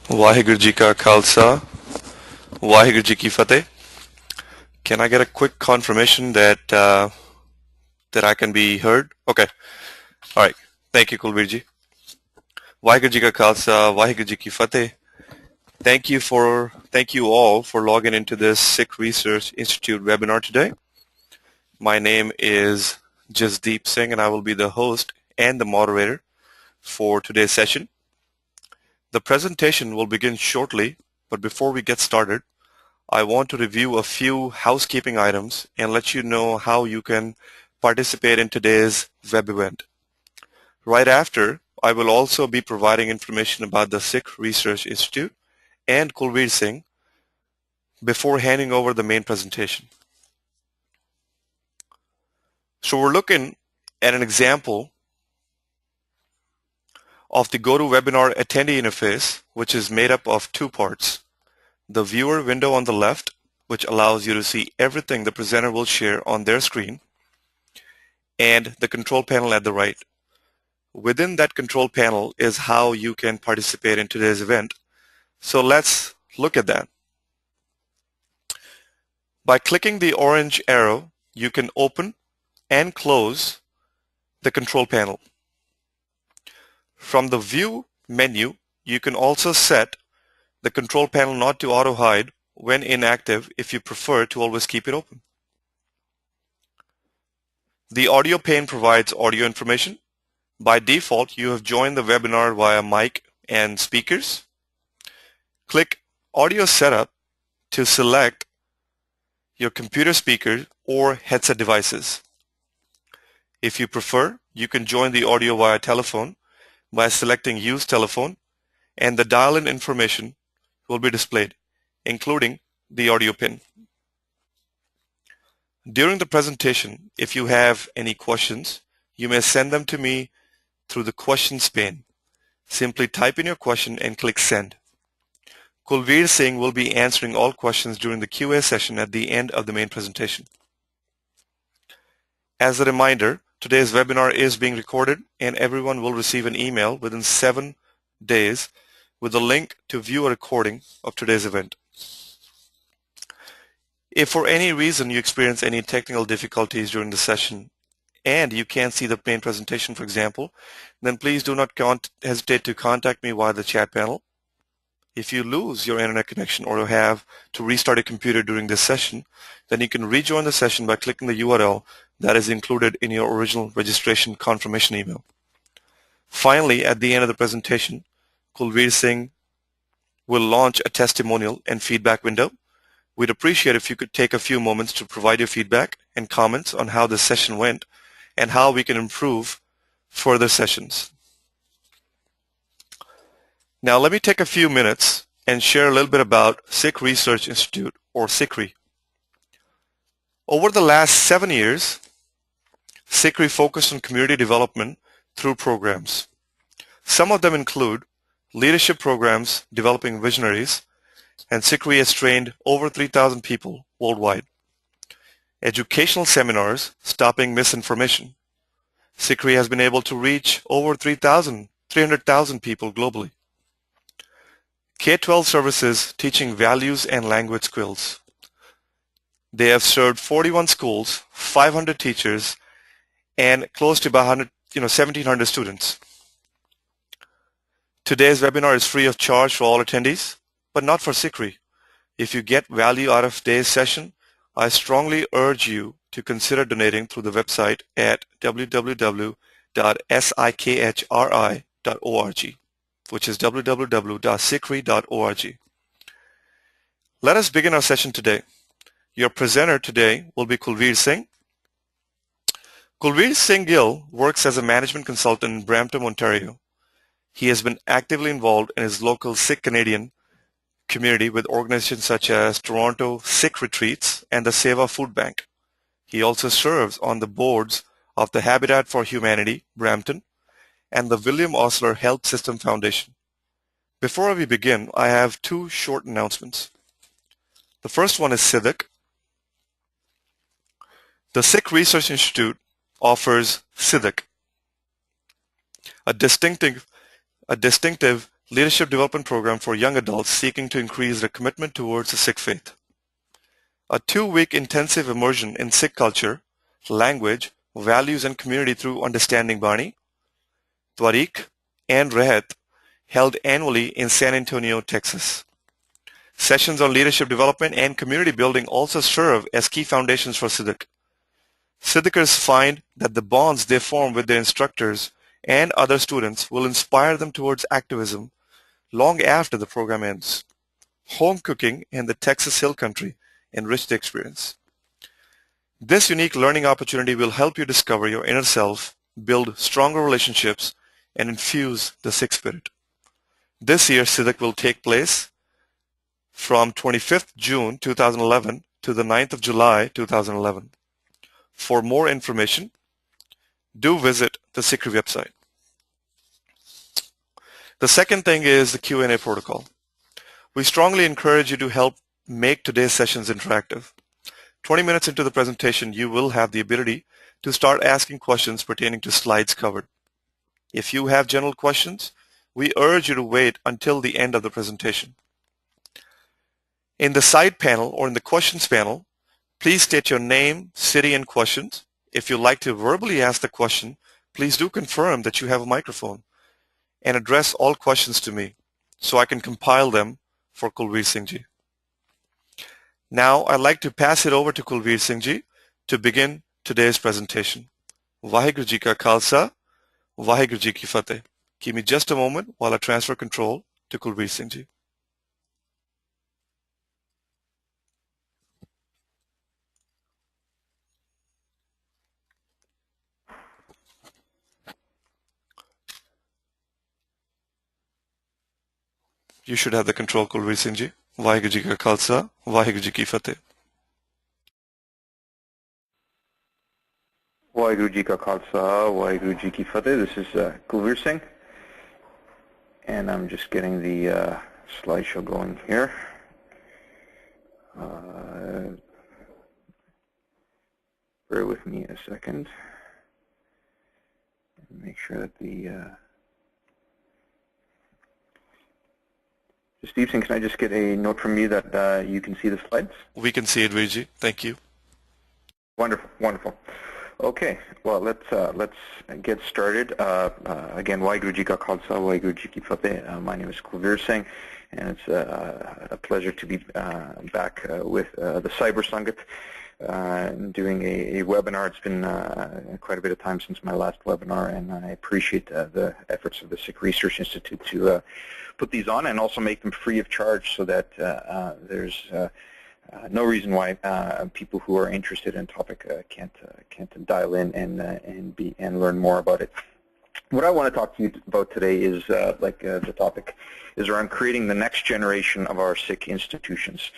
Waheguru Ji Ka Khalsa, Waheguru Ji Ki Fateh. Can I get a quick confirmation that that I can be heard? Okay. All right. Thank you, Kulvir Ji. Waheguru Ji Ka Khalsa, Waheguru Ji Ki Fateh. Thank you all for logging into this Sikh Research Institute webinar today. My name is Jasdeep Singh, and I will be the host and the moderator for today's session. The presentation will begin shortly, but before we get started, I want to review a few housekeeping items and let you know how you can participate in today's web event. Right after, I will also be providing information about the Sikh Research Institute and Kulvir Singh before handing over the main presentation. So we're looking at an example of the GoToWebinar attendee interface, which is made up of two parts. The viewer window on the left, which allows you to see everything the presenter will share on their screen, and the control panel at the right. Within that control panel is how you can participate in today's event. So let's look at that. By clicking the orange arrow, you can open and close the control panel. From the View menu, you can also set the control panel not to auto-hide when inactive if you prefer to always keep it open. The audio pane provides audio information. By default, you have joined the webinar via mic and speakers. Click Audio Setup to select your computer speaker or headset devices. If you prefer, you can join the audio via telephone by selecting Use Telephone, and the dial-in information will be displayed, including the audio pin. During the presentation, if you have any questions, you may send them to me through the questions pane. Simply type in your question and click Send. Kulvir Singh will be answering all questions during the QA session at the end of the main presentation. As a reminder, today's webinar is being recorded and everyone will receive an email within 7 days with a link to view a recording of today's event. If for any reason you experience any technical difficulties during the session and you can't see the main presentation, for example, then please do not hesitate to contact me via the chat panel. If you lose your internet connection or you have to restart a computer during this session, then you can rejoin the session by clicking the URL that is included in your original registration confirmation email. Finally, at the end of the presentation, Kulvir Singh will launch a testimonial and feedback window. We'd appreciate if you could take a few moments to provide your feedback and comments on how this session went and how we can improve further sessions. Now let me take a few minutes and share a little bit about Sikh Research Institute, or SIKRI. Over the last 7 years, SIKRI focused on community development through programs. Some of them include leadership programs developing visionaries, and SIKRI has trained over 3,000 people worldwide. Educational seminars stopping misinformation. SIKRI has been able to reach over 300,000 people globally. K-12 services teaching values and language skills. They have served 41 schools, 500 teachers, and close to about 1,700 students. Today's webinar is free of charge for all attendees, but not for SIKRI. If you get value out of today's session, I strongly urge you to consider donating through the website at www.sikhri.org, which is www.sikri.org. Let us begin our session today. Your presenter today will be Kulvir Singh. Kulvir Singh Gill works as a management consultant in Brampton, Ontario. He has been actively involved in his local Sikh-Canadian community with organizations such as Toronto Sikh Retreats and the Seva Food Bank. He also serves on the boards of the Habitat for Humanity, Brampton, and the William Osler Health System Foundation. Before we begin, I have two short announcements. The first one is civic. The Sikh Research Institute offers civic, a distinctive leadership development program for young adults seeking to increase their commitment towards the Sikh faith. A 2-week intensive immersion in Sikh culture, language, values and community through understanding Bani, Tariq, and Rehat held annually in San Antonio, Texas. Sessions on leadership development and community building also serve as key foundations for Siddiq. Siddiqers find that the bonds they form with their instructors and other students will inspire them towards activism long after the program ends. Home cooking in the Texas Hill Country enrich the experience. This unique learning opportunity will help you discover your inner self, build stronger relationships, and infuse the Sikh spirit. This year, Siddiq will take place from 25th June 2011 to the 9th of July 2011. For more information, do visit the Sikri website. The second thing is the Q&A protocol. We strongly encourage you to help make today's sessions interactive. 20 minutes into the presentation, you will have the ability to start asking questions pertaining to slides covered. If you have general questions, we urge you to wait until the end of the presentation. In the side panel or in the questions panel, please state your name, city, and questions. If you'd like to verbally ask the question, please do confirm that you have a microphone and address all questions to me so I can compile them for Kulvir Singh Ji. Now I'd like to pass it over to Kulvir Singh Ji to begin today's presentation. Vaheguru Ji Ka Khalsa, Vaheguru Ji Ki Fateh. Give me just a moment while I transfer control to Kulvir Singh Ji. You should have the control, Kulvir Singh Ji. Vaheguru Ji Ka Khalsa, Vaheguru Ji Ki Fateh. Waheguru Ji Ka Khalsa, Waheguru Ji Ki Fateh. This is Kulvir Singh, and I'm just getting the slideshow going here. Bear with me a second. Make sure that the Stevenson, can I just get a note from you that you can see the slides? We can see it, Virji. Thank you. Wonderful, wonderful. Okay, well, let's get started. Again, Waheguru Ji Ka Khalsa, Waheguru Ji Ki Fateh. My name is Kulvir Singh, and it's a pleasure to be back with the Cyber Sangat, doing a webinar. It's been quite a bit of time since my last webinar, and I appreciate the efforts of the Sikh Research Institute to put these on and also make them free of charge so that there's no reason why people who are interested in topic can't dial in and learn more about it. What I want to talk to you about today is, the topic is around creating the next generation of our Sikh institutions.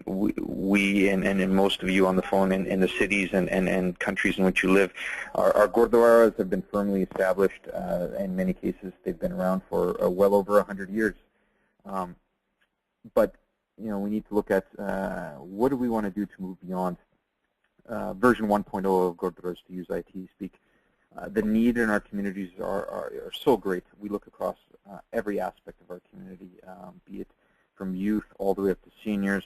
We and most of you on the phone in the cities and countries in which you live, our gurdwaras have been firmly established. In many cases, they've been around for well over 100 years. But we need to look at what do we want to do to move beyond version 1.0 of gurdwaras, to use IT speak. The need in our communities are so great. We look across every aspect of our community, be it from youth all the way up to seniors,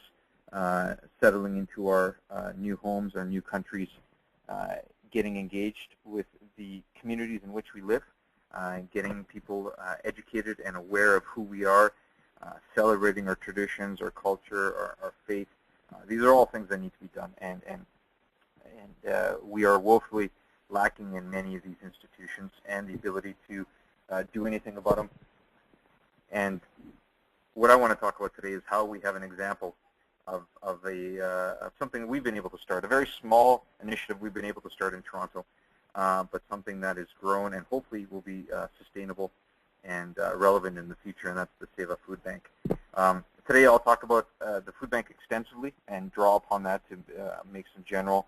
settling into our new homes, our new countries, getting engaged with the communities in which we live, getting people educated and aware of who we are, celebrating our traditions, our culture, our faith. These are all things that need to be done, and we are woefully lacking in many of these institutions and the ability to do anything about them. And what I want to talk about today is how we have an example of something we've been able to start, a very small initiative we've been able to start in Toronto, but something that is grown and hopefully will be sustainable and relevant in the future, and that's the Seva Food Bank. Today I'll talk about the food bank extensively and draw upon that to make some general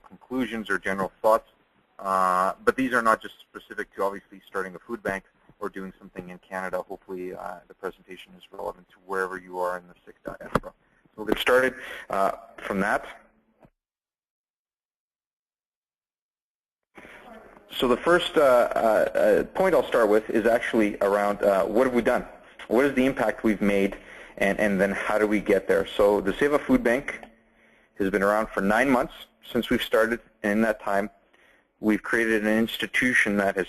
conclusions or general thoughts. But these are not just specific to obviously starting a food bank or doing something in Canada. Hopefully the presentation is relevant to wherever you are in the Sikh diaspora. So we'll get started from that. So the first point I'll start with is actually around what have we done? What is the impact we've made, and then how do we get there? So the Seva Food Bank has been around for 9 months since we've started, and in that time we've created an institution that has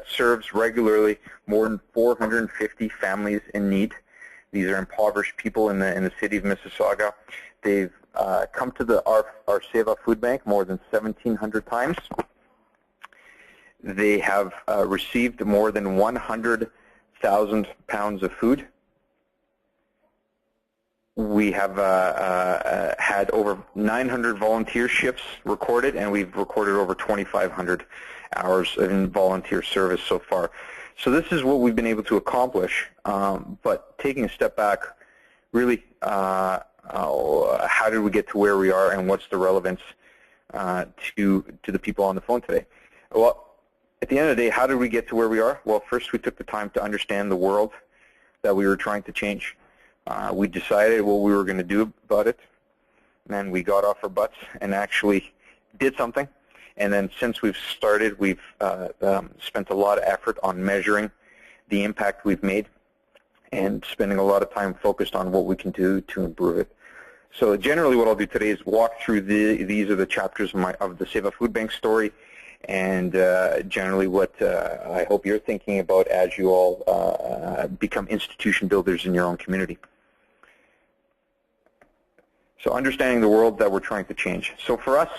serves regularly more than 450 families in need. These are impoverished people in the city of Mississauga. They've come to our Seva Food Bank more than 1,700 times. They have received more than 100,000 pounds of food. We have had over 900 volunteer shifts recorded, and we've recorded over 2,500 hours in volunteer service so far. So this is what we've been able to accomplish, but taking a step back, really, how did we get to where we are, and what's the relevance to the people on the phone today? Well, at the end of the day, how did we get to where we are? Well, first we took the time to understand the world that we were trying to change. We decided what we were going to do about it, and then we got off our butts and actually did something. And then since we've started, we've spent a lot of effort on measuring the impact we've made and spending a lot of time focused on what we can do to improve it. So generally what I'll do today is walk through these are the chapters of the Seva Food Bank story, and generally what I hope you're thinking about as you all become institution builders in your own community. So understanding the world that we're trying to change. So for us,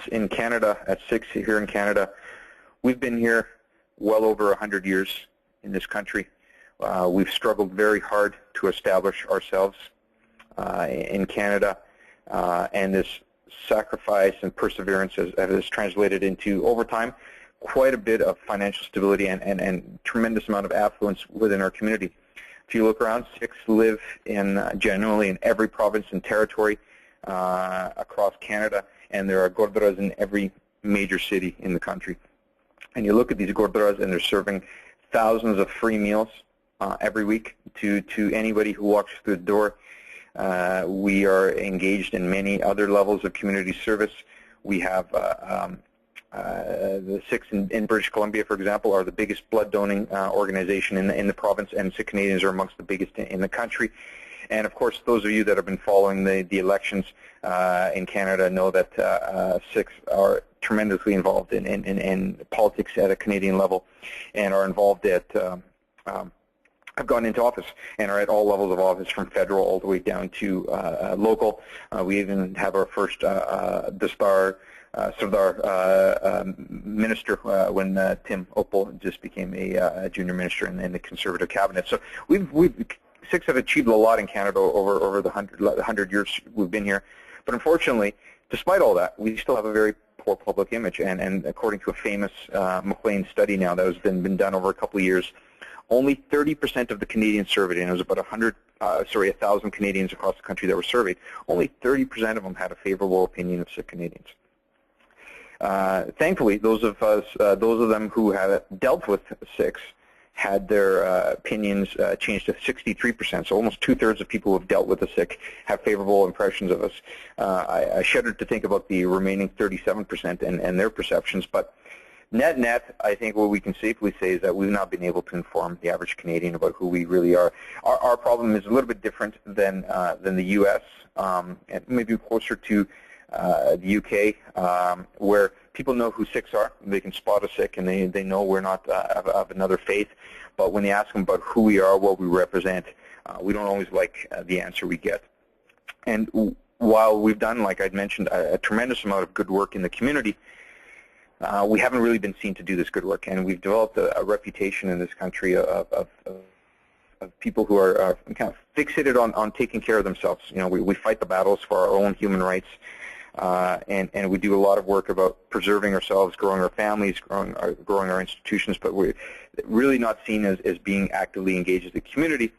in Canada, at Sikh here in Canada, we've been here well over 100 years in this country. We've struggled very hard to establish ourselves in Canada, and this sacrifice and perseverance has translated into, over time, quite a bit of financial stability and tremendous amount of affluence within our community. If you look around, Sikhs live generally in every province and territory across Canada, and there are gurdwaras in every major city in the country. And you look at these gurdwaras, and they're serving thousands of free meals every week to anybody who walks through the door. We are engaged in many other levels of community service. We have the Sikhs in British Columbia, for example, are the biggest blood donating organization in the province, and Sikh-Canadians are amongst the biggest in the country. And of course, those of you that have been following the elections in Canada know that Sikhs are tremendously involved in politics at a Canadian level, and are involved at have gone into office and are at all levels of office, from federal all the way down to local. We even have our first Sardar minister when Tim Opal just became a junior minister in the Conservative cabinet. So Sikhs have achieved a lot in Canada over the 100 years we've been here. But unfortunately, despite all that, we still have a very poor public image. And according to a famous McLean study now that has been done over a couple of years, only 30% of the Canadians surveyed, and it was about 1,000 Canadians across the country that were surveyed, only 30% of them had a favorable opinion of Sikh-Canadians. Thankfully, those of them who have dealt with Sikhs had their opinions changed to 63%. So almost 2/3 of people who have dealt with a Sikh have favorable impressions of us. I shudder to think about the remaining 37% and their perceptions, but net, I think what we can safely say is that we've not been able to inform the average Canadian about who we really are. Our problem is a little bit different than the U.S., and maybe closer to the UK, where people know who Sikhs are. They can spot a Sikh, and they know we're not of another faith. But when they ask them about who we are, what we represent, we don't always like the answer we get. And while we've done, like I'd mentioned, a tremendous amount of good work in the community, we haven't really been seen to do this good work. And we've developed a reputation in this country of people who are kind of fixated on taking care of themselves. You know, we fight the battles for our own human rights. And we do a lot of work about preserving ourselves, growing our families, growing our institutions, but we're really not seen as being actively engaged as a community.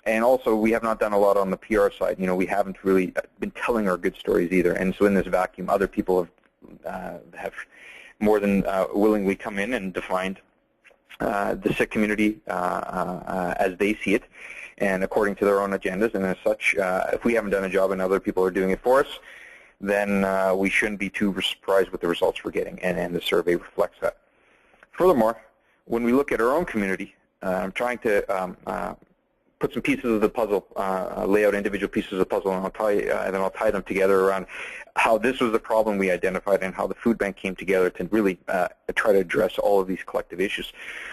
And also, we have not done a lot on the PR side. You know, we haven't really been telling our good stories either. And so in this vacuum, other people have more than willingly come in and defined the Sikh community as they see it, and according to their own agendas. And as such, if we haven't done a job and other people are doing it for us, then we shouldn't be too surprised with the results we're getting, and the survey reflects that. Furthermore, when we look at our own community, I'm trying to put some pieces of the puzzle, lay out individual pieces of the puzzle, and then I'll tie them together around how this was the problem we identified and how the food bank came together to really try to address all of these collective issues.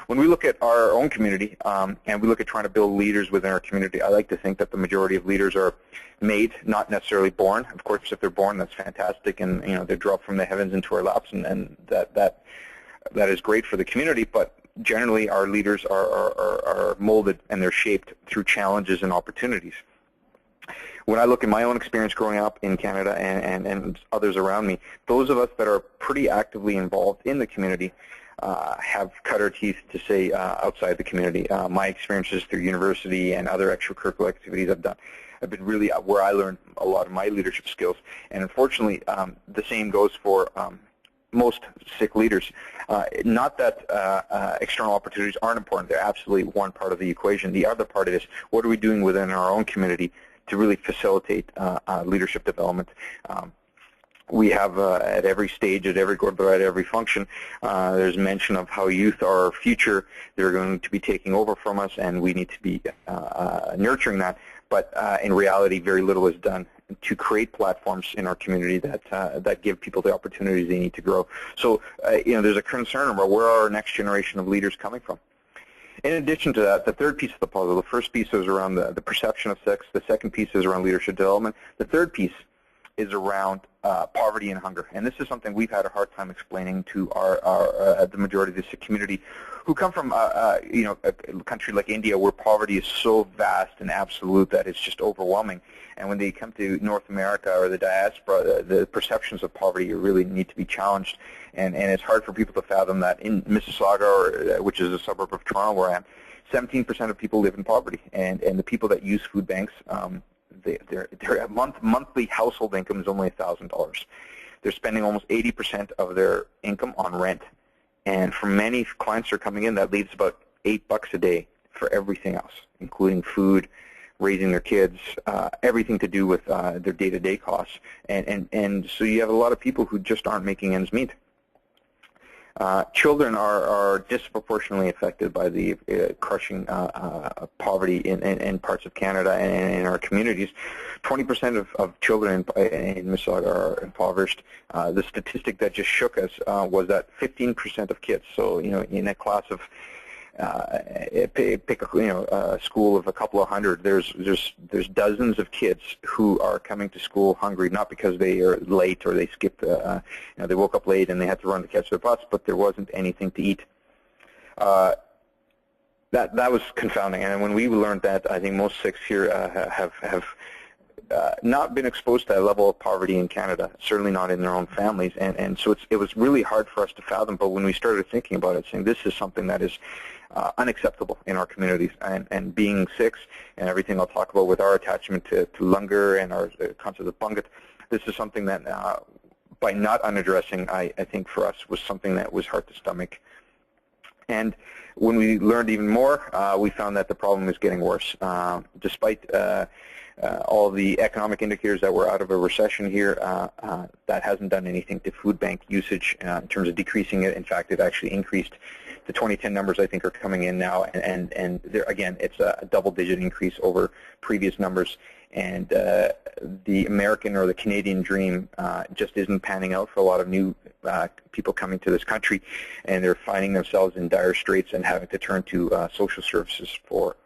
When we look at our own community and we look at trying to build leaders within our community, I like to think that the majority of leaders are made, not necessarily born. Of course, if they're born, that's fantastic, and they're dropped from the heavens into our laps, and that is great for the community. But generally, our leaders are molded and they're shaped through challenges and opportunities. When I look at my own experience growing up in Canada and others around me, those of us that are pretty actively involved in the community have cut our teeth to say outside the community. My experiences through university and other extracurricular activities I've done have been really where I learned a lot of my leadership skills. And unfortunately, the same goes for most Sikh leaders. Not that external opportunities aren't important. They're absolutely one part of the equation. The other part is, what are we doing within our own community to really facilitate leadership development? We have at every stage, at every gurdwara, at every function, there's mention of how youth are our future. They're going to be taking over from us, and we need to be nurturing that. But in reality, very little is done to create platforms in our community that give people the opportunities they need to grow. So, there's a concern about where are our next generation of leaders coming from. In addition to that, the third piece of the puzzle, the first piece is around the perception of sex. The second piece is around leadership development. The third piece is around poverty and hunger. And this is something we've had a hard time explaining to the majority of the Sikh community, who come from a country like India, where poverty is so vast and absolute that it's just overwhelming. And when they come to North America or the diaspora, the perceptions of poverty really need to be challenged. And it's hard for people to fathom that in Mississauga, which is a suburb of Toronto where I am, 17% of people live in poverty. And the people that use food banks, their monthly household income is only $1,000. They're spending almost 80% of their income on rent. And for many clients who are coming in, that leaves about $8 a day for everything else, including food, raising their kids, everything to do with their day-to-day costs. And so you have a lot of people who just aren't making ends meet. Children are disproportionately affected by the crushing poverty in parts of Canada and in our communities. 20% of children in Mississauga are impoverished. The statistic that just shook us was that 15% of kids, so in a class of pick a school of a couple of hundred, there's dozens of kids who are coming to school hungry, not because they are late or they skipped, they woke up late and they had to run to catch their bus, but there wasn't anything to eat. That was confounding, and when we learned that, I think most Sikhs here have not been exposed to that level of poverty in Canada, certainly not in their own families, and so it was really hard for us to fathom. But when we started thinking about it, saying this is something that is unacceptable in our communities, and being Sikhs and everything I'll talk about with our attachment to Langar and our concept of Bangat, this is something that by not unaddressing, I think for us was something that was hard to stomach. And when we learned even more, we found that the problem is getting worse. Despite all the economic indicators that we're out of a recession here, that hasn't done anything to food bank usage in terms of decreasing it. In fact, it actually increased. The 2010 numbers, I think, are coming in now, and there, again, it's a double-digit increase over previous numbers. And the American or the Canadian dream just isn't panning out for a lot of new people coming to this country, and they're finding themselves in dire straits and having to turn to social services for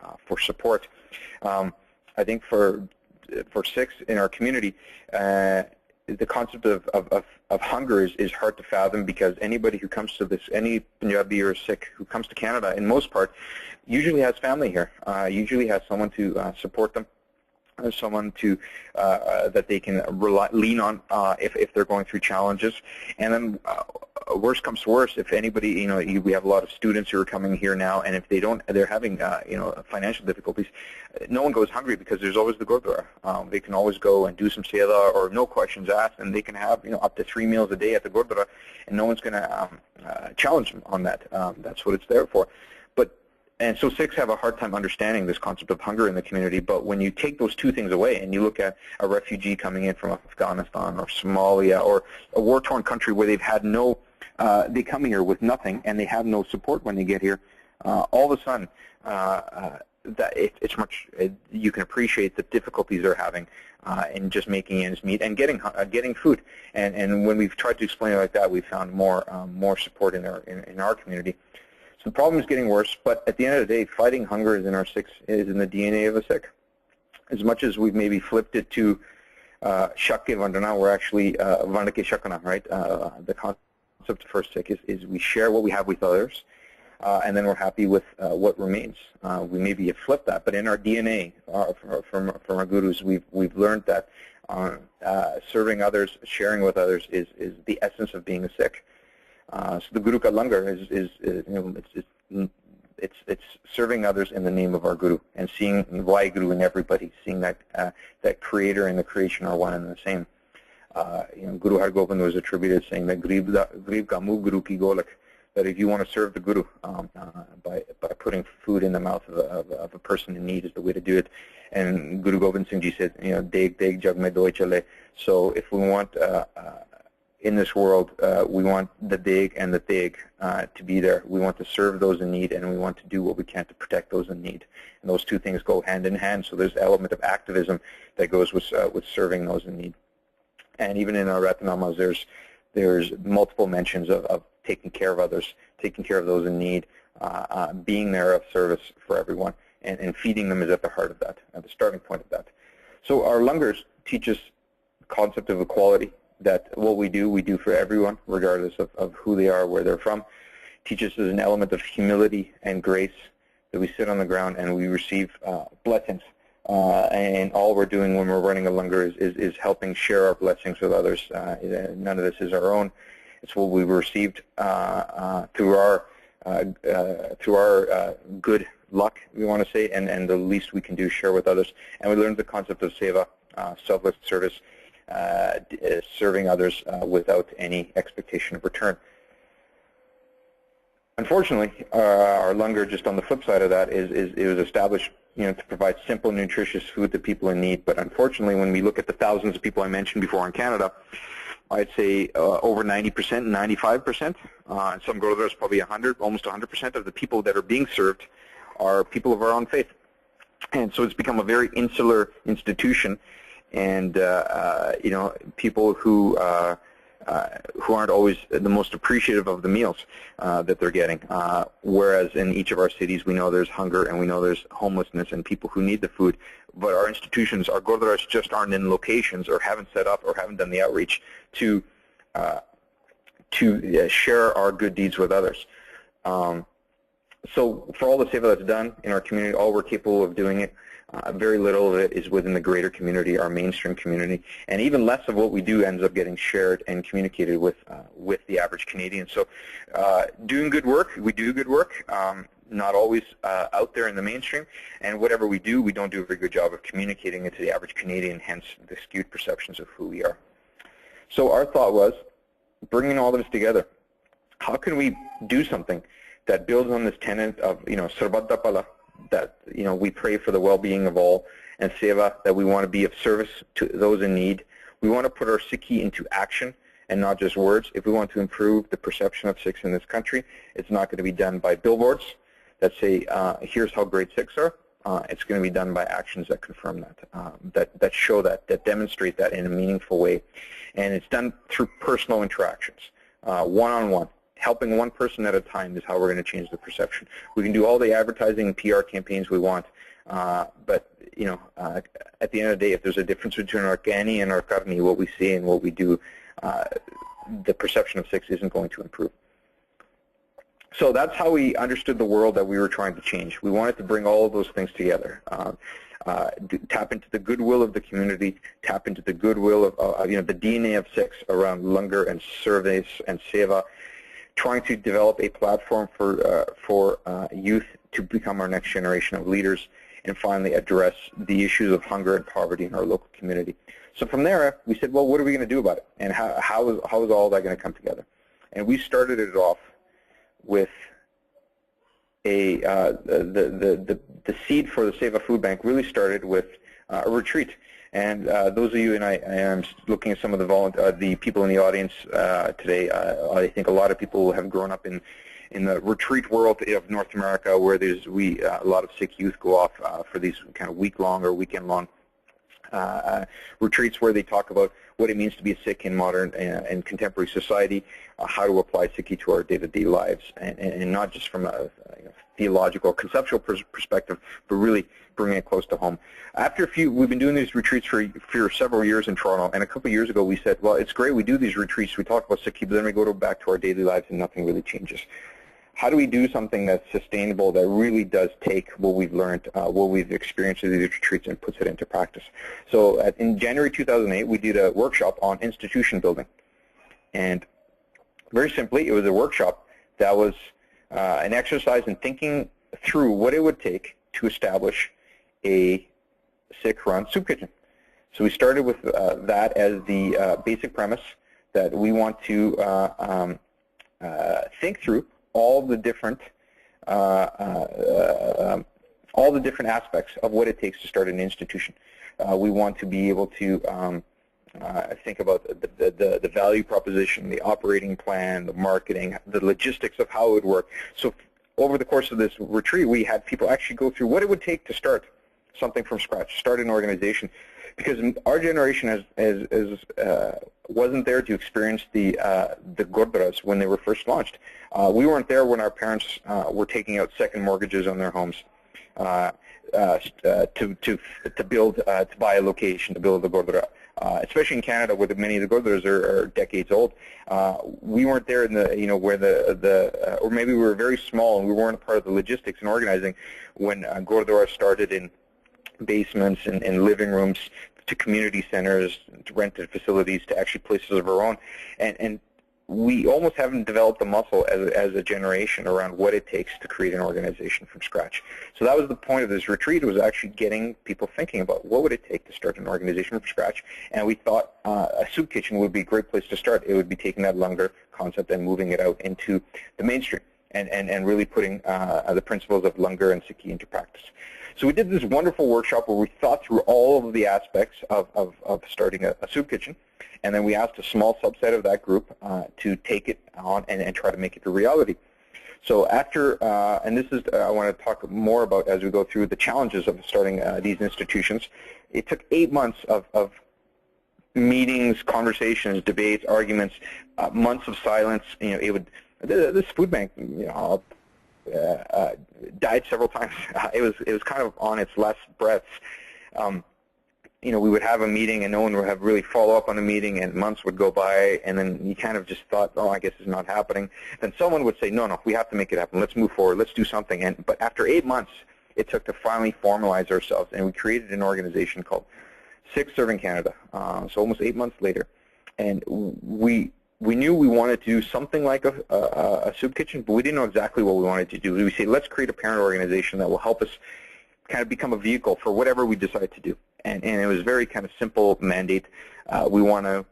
support. I think for Sikhs in our community, the concept of hunger is hard to fathom, because anybody who comes to this, any Punjabi or Sikh who comes to Canada, in most part, usually has family here, usually has someone to support them, someone to that they can lean on if they're going through challenges. And then worst comes to worst, if anybody, we have a lot of students who are coming here now, and if they're having financial difficulties, no one goes hungry, because there's always the gurdwara. They can always go and do some seva, or no questions asked, and they can have up to 3 meals a day at the gurdwara, and no one's going to challenge them on that. That's what it's there for. But And so Sikhs have a hard time understanding this concept of hunger in the community, but when you take those two things away and you look at a refugee coming in from Afghanistan or Somalia or a war-torn country where they've had no, they come here with nothing and they have no support when they get here, all of a sudden it's much, you can appreciate the difficulties they're having in just making ends meet and getting food. And when we've tried to explain it like that, we've found more support in our community. The problem is getting worse, but at the end of the day, fighting hunger is in the DNA of a Sikh. As much as we've maybe flipped it to shakke vandana, we're actually vandake shakana, right? The concept for Sikh is we share what we have with others, and then we're happy with what remains. We maybe have flipped that, but in our DNA, from our gurus, we've learned that serving others, sharing with others is the essence of being a Sikh. So the Guru Ka Langar is it's serving others in the name of our Guru and seeing Vaheguru in everybody, seeing that that Creator and the creation are one and the same. Guru Har Gobind was attributed saying that Grib ka muh Guru ki golak, that if you want to serve the Guru by putting food in the mouth of a person in need is the way to do it. And Guru Gobind Singh Ji said, deg deg jag mein doi chale. So if we want in this world, we want the deg and the teg to be there. We want to serve those in need, and we want to do what we can to protect those in need. And those two things go hand in hand. So there's an element of activism that goes with serving those in need. And even in our Ratanamas, there's multiple mentions of taking care of others, taking care of those in need, being there of service for everyone, and feeding them is at the heart of that, at the starting point of that. So our Langars teach us the concept of equality, that what we do for everyone, regardless of who they are, where they're from. Teaches us an element of humility and grace, that we sit on the ground and we receive blessings. And all we're doing when we're running a langar is helping share our blessings with others. None of this is our own. It's what we've received through our good luck, we want to say, and the least we can do, share with others. And we learned the concept of Seva, selfless service, serving others without any expectation of return. Unfortunately, our langar, just on the flip side of that, it was established, to provide simple, nutritious food to people in need. But unfortunately, when we look at the thousands of people I mentioned before in Canada, I'd say over 90%, 95%, in some gurudwaras probably 100, almost 100% of the people that are being served are people of our own faith. And so it's become a very insular institution. And people who aren't always the most appreciative of the meals that they're getting. Whereas in each of our cities, we know there's hunger and we know there's homelessness and people who need the food. But our institutions, our gurdwaras, just aren't in locations or haven't set up or haven't done the outreach to share our good deeds with others. So for all the seva that's done in our community, all we're capable of doing it. Very little of it is within the greater community, our mainstream community, and even less of what we do ends up getting shared and communicated with the average Canadian. So doing good work, we do good work, not always out there in the mainstream, and whatever we do, we don't do a very good job of communicating it to the average Canadian, hence the skewed perceptions of who we are. So our thought was, bringing all of this together, how can we do something that builds on this tenet of, sarbat bhalla, that we pray for the well-being of all, and Seva, that we want to be of service to those in need. We want to put our Sikhi into action and not just words. If we want to improve the perception of Sikhs in this country, it's not going to be done by billboards that say, here's how great Sikhs are. It's going to be done by actions that confirm that, that show that demonstrate that in a meaningful way. And it's done through personal interactions, one-on-one. Helping one person at a time is how we're going to change the perception. We can do all the advertising and PR campaigns we want, but at the end of the day, if there's a difference between our Kani and our Karni, what we say and what we do, the perception of Sikhs isn't going to improve. So that's how we understood the world that we were trying to change. We wanted to bring all of those things together. Tap into the goodwill of the community, tap into the goodwill of the DNA of Sikhs around langar and service and seva, trying to develop a platform for youth to become our next generation of leaders, and finally address the issues of hunger and poverty in our local community. So from there, we said, well, what are we going to do about it, and how is all that going to come together? And we started it off with the seed for the Seva Food Bank really started with a retreat. And those of you, and I am looking at some of the people in the audience today, I think a lot of people have grown up in the retreat world of North America, where a lot of Sikh youth go off for these kind of week-long or weekend-long retreats where they talk about what it means to be a Sikh in modern and contemporary society, how to apply Sikhi to our day-to-day lives, and not just from a theological, conceptual perspective, but really bringing it close to home. We've been doing these retreats for several years in Toronto, and a couple of years ago we said, well, it's great we do these retreats, we talk about Sikhi, but then we go back to our daily lives and nothing really changes. How do we do something that's sustainable, that really does take what we've learned, what we've experienced in these retreats, and puts it into practice? So in January 2008, we did a workshop on institution building. And very simply, it was a workshop that was an exercise in thinking through what it would take to establish a Sikh-run soup kitchen. So we started with that as the basic premise, that we want to think through all the different aspects of what it takes to start an institution. We want to be able to think about the value proposition, the operating plan, the marketing, the logistics of how it would work. So over the course of this retreat, we had people actually go through what it would take to start something from scratch, start an organization. Because our generation wasn't there to experience the gurdwaras when they were first launched. We weren't there when our parents were taking out second mortgages on their homes to buy a location to build a gurdwara. Especially in Canada, where many of the gurdwaras are decades old. We weren't there in where or maybe we were very small and we weren't a part of the logistics and organizing when gurdwaras started in basements and living rooms, to community centers, to rented facilities, to actually places of our own. And we almost haven't developed the muscle as a generation around what it takes to create an organization from scratch. So that was the point of this retreat, was actually getting people thinking about what would it take to start an organization from scratch. And we thought a soup kitchen would be a great place to start. It would be taking that Langar concept and moving it out into the mainstream and really putting the principles of Langar and Sikhi into practice. So we did this wonderful workshop where we thought through all of the aspects of starting a soup kitchen, and then we asked a small subset of that group to take it on and try to make it a reality. So after, and this is I want to talk more about as we go through the challenges of starting these institutions. It took 8 months of meetings, conversations, debates, arguments, months of silence. This food bank, died several times. It was kind of on its last breaths. We would have a meeting and no one would have really follow up on the meeting, and months would go by, and then you kind of just thought, oh, I guess it's not happening. Then someone would say, no, we have to make it happen. Let's move forward. Let's do something. But after 8 months, it took to finally formalize ourselves, and we created an organization called Sikh Serving Canada. So almost 8 months later, and we knew we wanted to do something like a soup kitchen, but we didn't know exactly what we wanted to do. We said, let's create a parent organization that will help us kind of become a vehicle for whatever we decide to do. And it was a very kind of simple mandate. We want to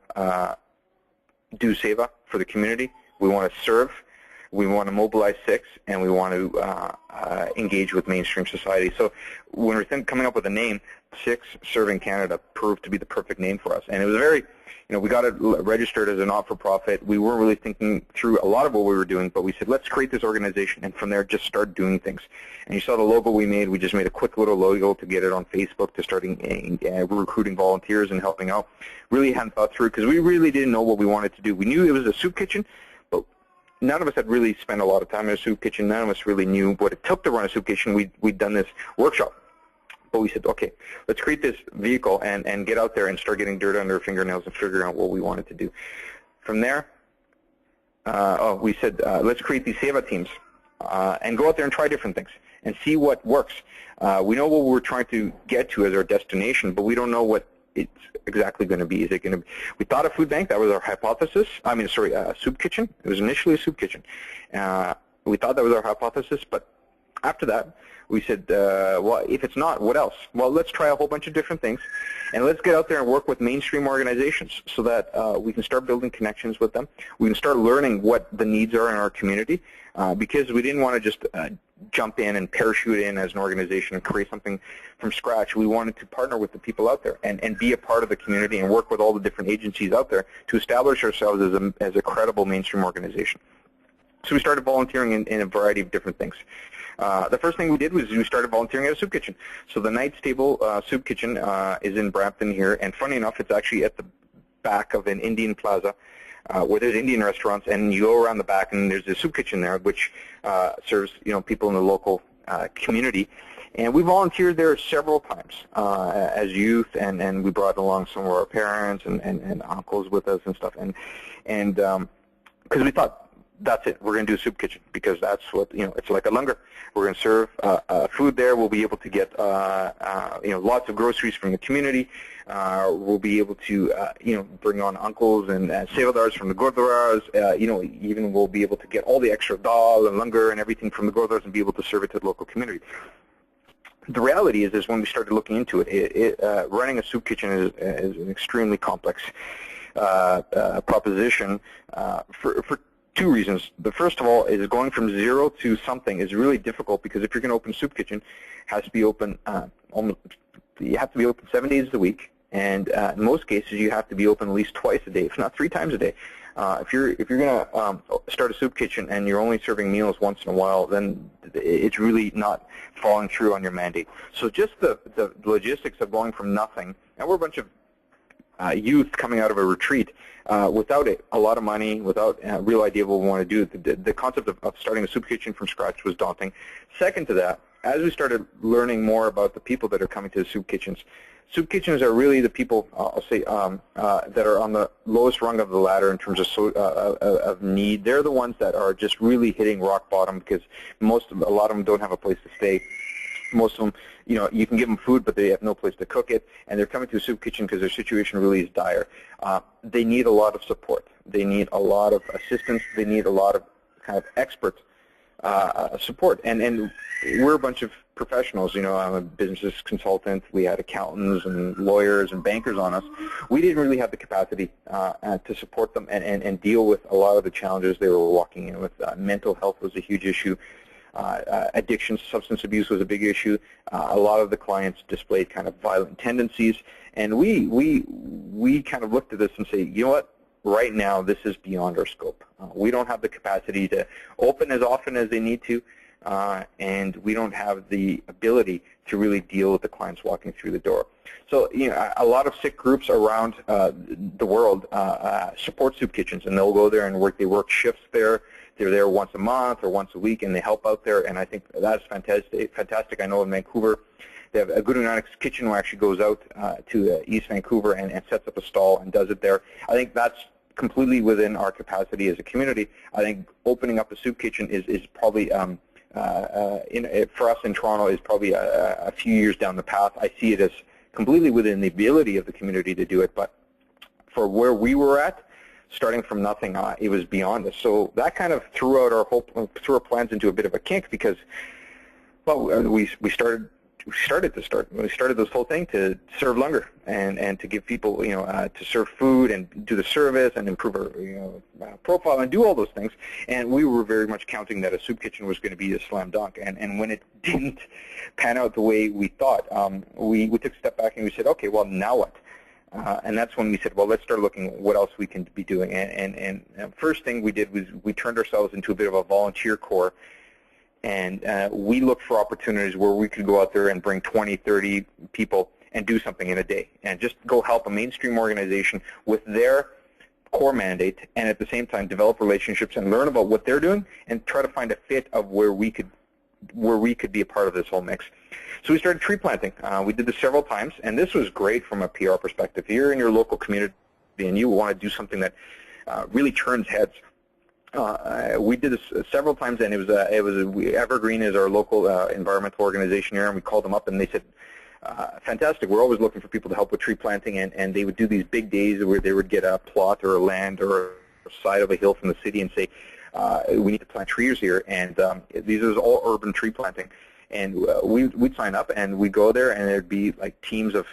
do Seva for the community. We want to serve. We want to mobilize Sikhs, and we want to engage with mainstream society. So when we're coming up with a name, Sikhs Serving Canada proved to be the perfect name for us. And it was very, we got it registered as a not-for-profit. We weren't really thinking through a lot of what we were doing, but we said, let's create this organization, and from there, just start doing things. And you saw the logo we made. We just made a quick little logo to get it on Facebook, to starting recruiting volunteers and helping out. Really hadn't thought through, because we really didn't know what we wanted to do. We knew it was a soup kitchen, but none of us had really spent a lot of time in a soup kitchen. None of us really knew what it took to run a soup kitchen. We'd done this workshop. But we said, okay, let's create this vehicle and get out there and start getting dirt under our fingernails and figuring out what we wanted to do. From there, we said, let's create these Seva teams and go out there and try different things and see what works. We know what we're trying to get to as our destination, but we don't know what it's exactly going to be. Is it going to be? We thought a food bank. That was our hypothesis. A soup kitchen. It was initially a soup kitchen. We thought that was our hypothesis, but after that, we said, well, if it's not, what else? Well, let's try a whole bunch of different things, and let's get out there and work with mainstream organizations so that we can start building connections with them. We can start learning what the needs are in our community, because we didn't want to just jump in and parachute in as an organization and create something from scratch. We wanted to partner with the people out there and be a part of the community and work with all the different agencies out there to establish ourselves as a credible mainstream organization. So we started volunteering in a variety of different things. The first thing we did was we started volunteering at a soup kitchen. So the Knight's Table Soup Kitchen is in Brampton here, and funny enough, it's actually at the back of an Indian plaza where there's Indian restaurants, and you go around the back and there's a soup kitchen there which serves people in the local community. And we volunteered there several times as youth, and we brought along some of our parents and uncles with us and stuff, and because we thought, that's it, we're going to do a soup kitchen because that's what, it's like a langar. We're going to serve food there. We'll be able to get, lots of groceries from the community. We'll be able to, bring on uncles and sevadars from the gurdwaras. Even we'll be able to get all the extra dal and langar and everything from the gurdwaras and be able to serve it to the local community. The reality is when we started looking into it, running a soup kitchen is an extremely complex proposition for two reasons. The first of all is going from zero to something is really difficult because if you're going to open a soup kitchen, it has to be open you have to be open 7 days a week, and in most cases you have to be open at least twice a day, if not 3 times a day. If you're going to start a soup kitchen and you're only serving meals once in a while, then it's really not following through on your mandate. So just the logistics of going from nothing, and we're a bunch of youth coming out of a retreat without a lot of money, without a real idea of what we want to do. The concept of starting a soup kitchen from scratch was daunting. Second to that, as we started learning more about the people that are coming to the soup kitchens are really the people, I'll say, that are on the lowest rung of the ladder in terms of need. They're the ones that are just really hitting rock bottom because a lot of them don't have a place to stay. Most of them, you can give them food, but they have no place to cook it, and they're coming to a soup kitchen because their situation really is dire. They need a lot of support. They need a lot of assistance. They need a lot of kind of expert support. And we're a bunch of professionals. I'm a business consultant. We had accountants and lawyers and bankers on us. We didn't really have the capacity to support them and deal with a lot of the challenges they were walking in with. Mental health was a huge issue. Addiction, substance abuse was a big issue. A lot of the clients displayed kind of violent tendencies, and we kind of looked at this and say, you know what, right now this is beyond our scope. We don't have the capacity to open as often as they need to, and we don't have the ability to really deal with the clients walking through the door. So, a lot of Sikh groups around the world support soup kitchens, and they'll go there and they work shifts there. They're there once a month or once a week, and they help out there, and I think that's fantastic. I know in Vancouver, they have a Guru Nanak's Kitchen who actually goes out to East Vancouver and sets up a stall and does it there. I think that's completely within our capacity as a community. I think opening up a soup kitchen is probably, for us in Toronto, is probably a few years down the path. I see it as completely within the ability of the community to do it, but for where we were at, starting from nothing, it was beyond us. So that kind of threw our plans into a bit of a kink because, well, we started this whole thing to serve langar and to give people, to serve food and do the service and improve our, profile and do all those things. And we were very much counting that a soup kitchen was going to be a slam dunk. And when it didn't pan out the way we thought, we took a step back and we said, okay, well, now what? And that's when we said, well, let's start looking at what else we can be doing. And first thing we did was we turned ourselves into a bit of a volunteer corps, and we looked for opportunities where we could go out there and bring 20, 30 people and do something in a day and just go help a mainstream organization with their core mandate and at the same time develop relationships and learn about what they're doing and try to find a fit of where we could be a part of this whole mix. So we started tree planting. We did this several times, and this was great from a PR perspective. If you're in your local community and you want to do something that really turns heads, we did this several times, and Evergreen is our local environmental organization here, and we called them up, and they said, fantastic, we're always looking for people to help with tree planting, and they would do these big days where they would get a plot or a land or a side of a hill from the city and say, we need to plant trees here, and these are all urban tree planting. And we'd sign up, and we'd go there, and there'd be like teams of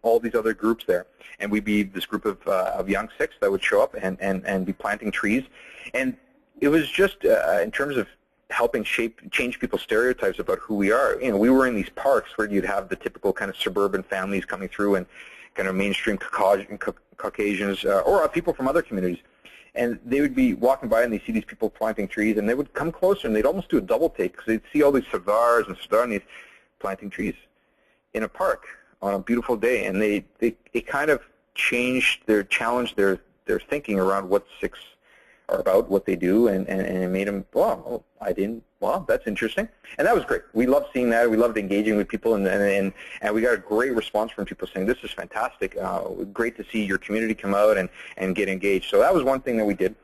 all these other groups there. And we'd be this group of young Sikhs that would show up and be planting trees. And it was just, in terms of helping change people's stereotypes about who we are. We were in these parks where you'd have the typical kind of suburban families coming through and kind of mainstream Caucasians or people from other communities. And they would be walking by and they see these people planting trees, and they would come closer and they'd almost do a double take because they'd see all these Sardars and Sardanis planting trees in a park on a beautiful day. And it kind of challenged their thinking around what Sikhs are about, what they do, and it made them, wow, that's interesting. And that was great. We loved seeing that. We loved engaging with people, and we got a great response from people saying, this is fantastic. Great to see your community come out and get engaged. So that was one thing that we did.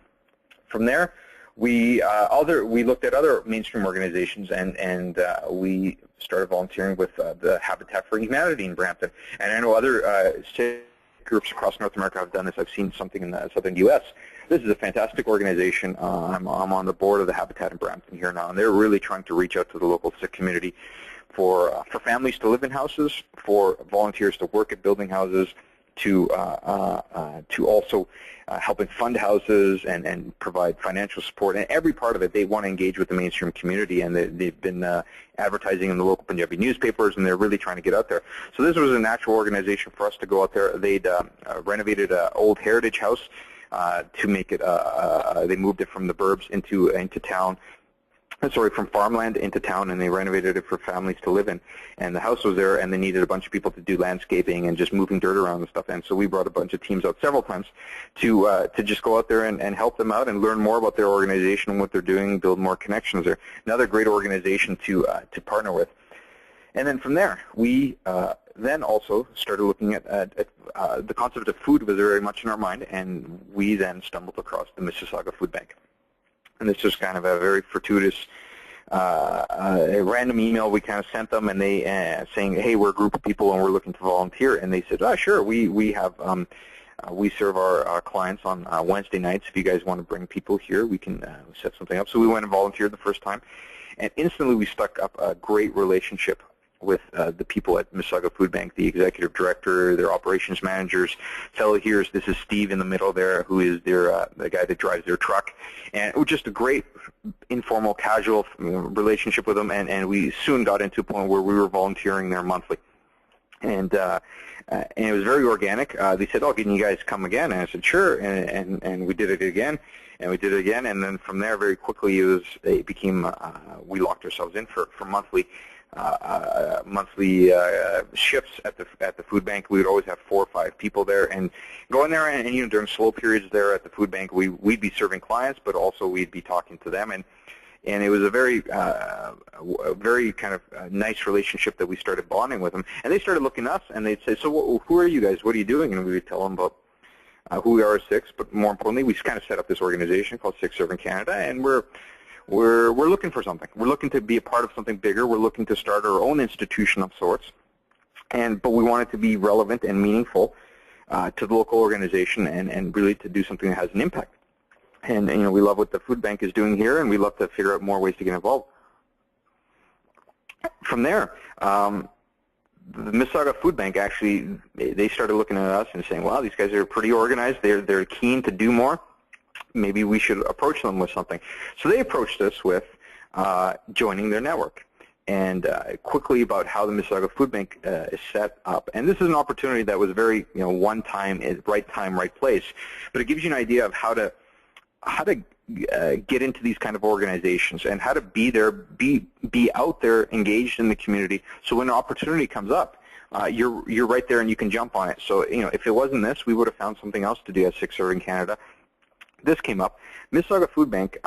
From there, we looked at other mainstream organizations, and we started volunteering with the Habitat for Humanity in Brampton. And I know other Sikh groups across North America have done this. I've seen something in the southern U.S. This is a fantastic organization. I'm on the board of the Habitat in Brampton here now, and they're really trying to reach out to the local Sikh community for families to live in houses, for volunteers to work at building houses, to also helping fund houses and provide financial support. And every part of it, they want to engage with the mainstream community, and they've been advertising in the local Punjabi newspapers, and they're really trying to get out there. So this was a natural organization for us to go out there. They'd renovated an old heritage house to make it, they moved it from the burbs into town, from farmland into town, and they renovated it for families to live in. And the house was there, and they needed a bunch of people to do landscaping and just moving dirt around and stuff. And so we brought a bunch of teams out several times to just go out there and help them out and learn more about their organization and what they're doing, build more connections there. Another great organization to partner with. And then from there, we then also started looking at the concept of food was very much in our mind, and we then stumbled across the Mississauga Food Bank. And this was kind of a very fortuitous, a random email we kind of sent them, and they saying, hey, we're a group of people and we're looking to volunteer. And they said, sure, we have, we serve our clients on Wednesday nights. If you guys want to bring people here, we can set something up. So we went and volunteered the first time, and instantly we stuck up a great relationship with the people at Mississauga Food Bank, the executive director, their operations managers. Fellow here, this is Steve in the middle there, who is their the guy that drives their truck. And it was just a great informal, casual relationship with them, and we soon got into a point where we were volunteering there monthly. And it was very organic. They said, can you guys come again? And I said, sure, and we did it again. And we did it again, and then from there, very quickly, it became, we locked ourselves in for monthly shifts at the food bank. We would always have 4 or 5 people there, and go in there, and during slow periods there at the food bank, we'd be serving clients, but also we'd be talking to them, and it was a very kind of nice relationship that we started bonding with them. And they started looking at us, and they'd say, so who are you guys? What are you doing? And we would tell them about who we are as Sikhs, but more importantly, we kind of set up this organization called Sikh Serving Canada, and we're looking for something. We're looking to be a part of something bigger. We're looking to start our own institution of sorts, but we want it to be relevant and meaningful to the local organization, and really to do something that has an impact. And we love what the food bank is doing here, and we love to figure out more ways to get involved. From there, the Mississauga Food Bank actually, they started looking at us and saying, wow, these guys are pretty organized. They're keen to do more. Maybe we should approach them with something. So they approached us with joining their network, and quickly about how the Mississauga Food Bank is set up. And this is an opportunity that was very, one time, right time, right place. But it gives you an idea of how to get into these kind of organizations and how to be there, be out there, engaged in the community. So when an opportunity comes up, you're right there and you can jump on it. So if it wasn't this, we would have found something else to do at Sikh Serving Canada. This came up. Mississauga Food Bank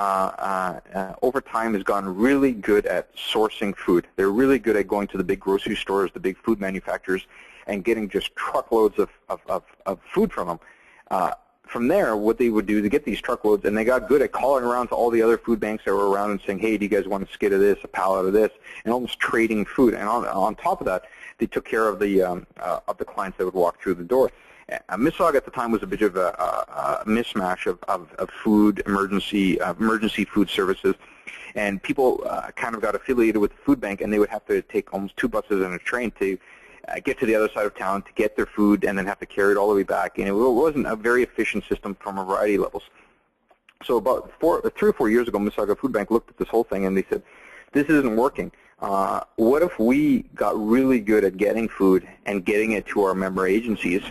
over time has gotten really good at sourcing food. They're really good at going to the big grocery stores, the big food manufacturers, and getting just truckloads of food from them. From there, what they would do to get these truckloads, and they got good at calling around to all the other food banks that were around and saying, hey, do you guys want a skid of this, a pallet of this, and almost trading food. And on top of that, they took care of the clients that would walk through the door. Mississauga at the time was a bit of a mismatch of food, emergency food services, and people kind of got affiliated with the food bank, and they would have to take almost 2 buses and a train to get to the other side of town to get their food, and then have to carry it all the way back. And it wasn't a very efficient system from a variety of levels. So about 3 or 4 years ago, Mississauga Food Bank looked at this whole thing and they said, this isn't working. What if we got really good at getting food and getting it to our member agencies,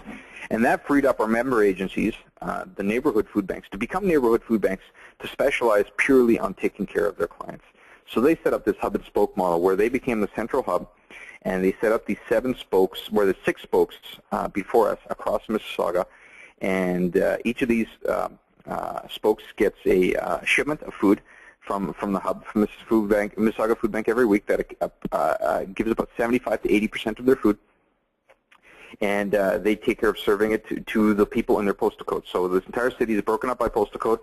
and that freed up our member agencies, the neighborhood food banks, to become neighborhood food banks to specialize purely on taking care of their clients. So they set up this hub and spoke model where they became the central hub, and they set up these 7 spokes, where the 6 spokes before us across Mississauga, and each of these spokes gets a shipment of food from the hub, from Mississauga Food Bank every week that gives about 75 to 80% of their food, and they take care of serving it to the people in their postal code. So this entire city is broken up by postal code.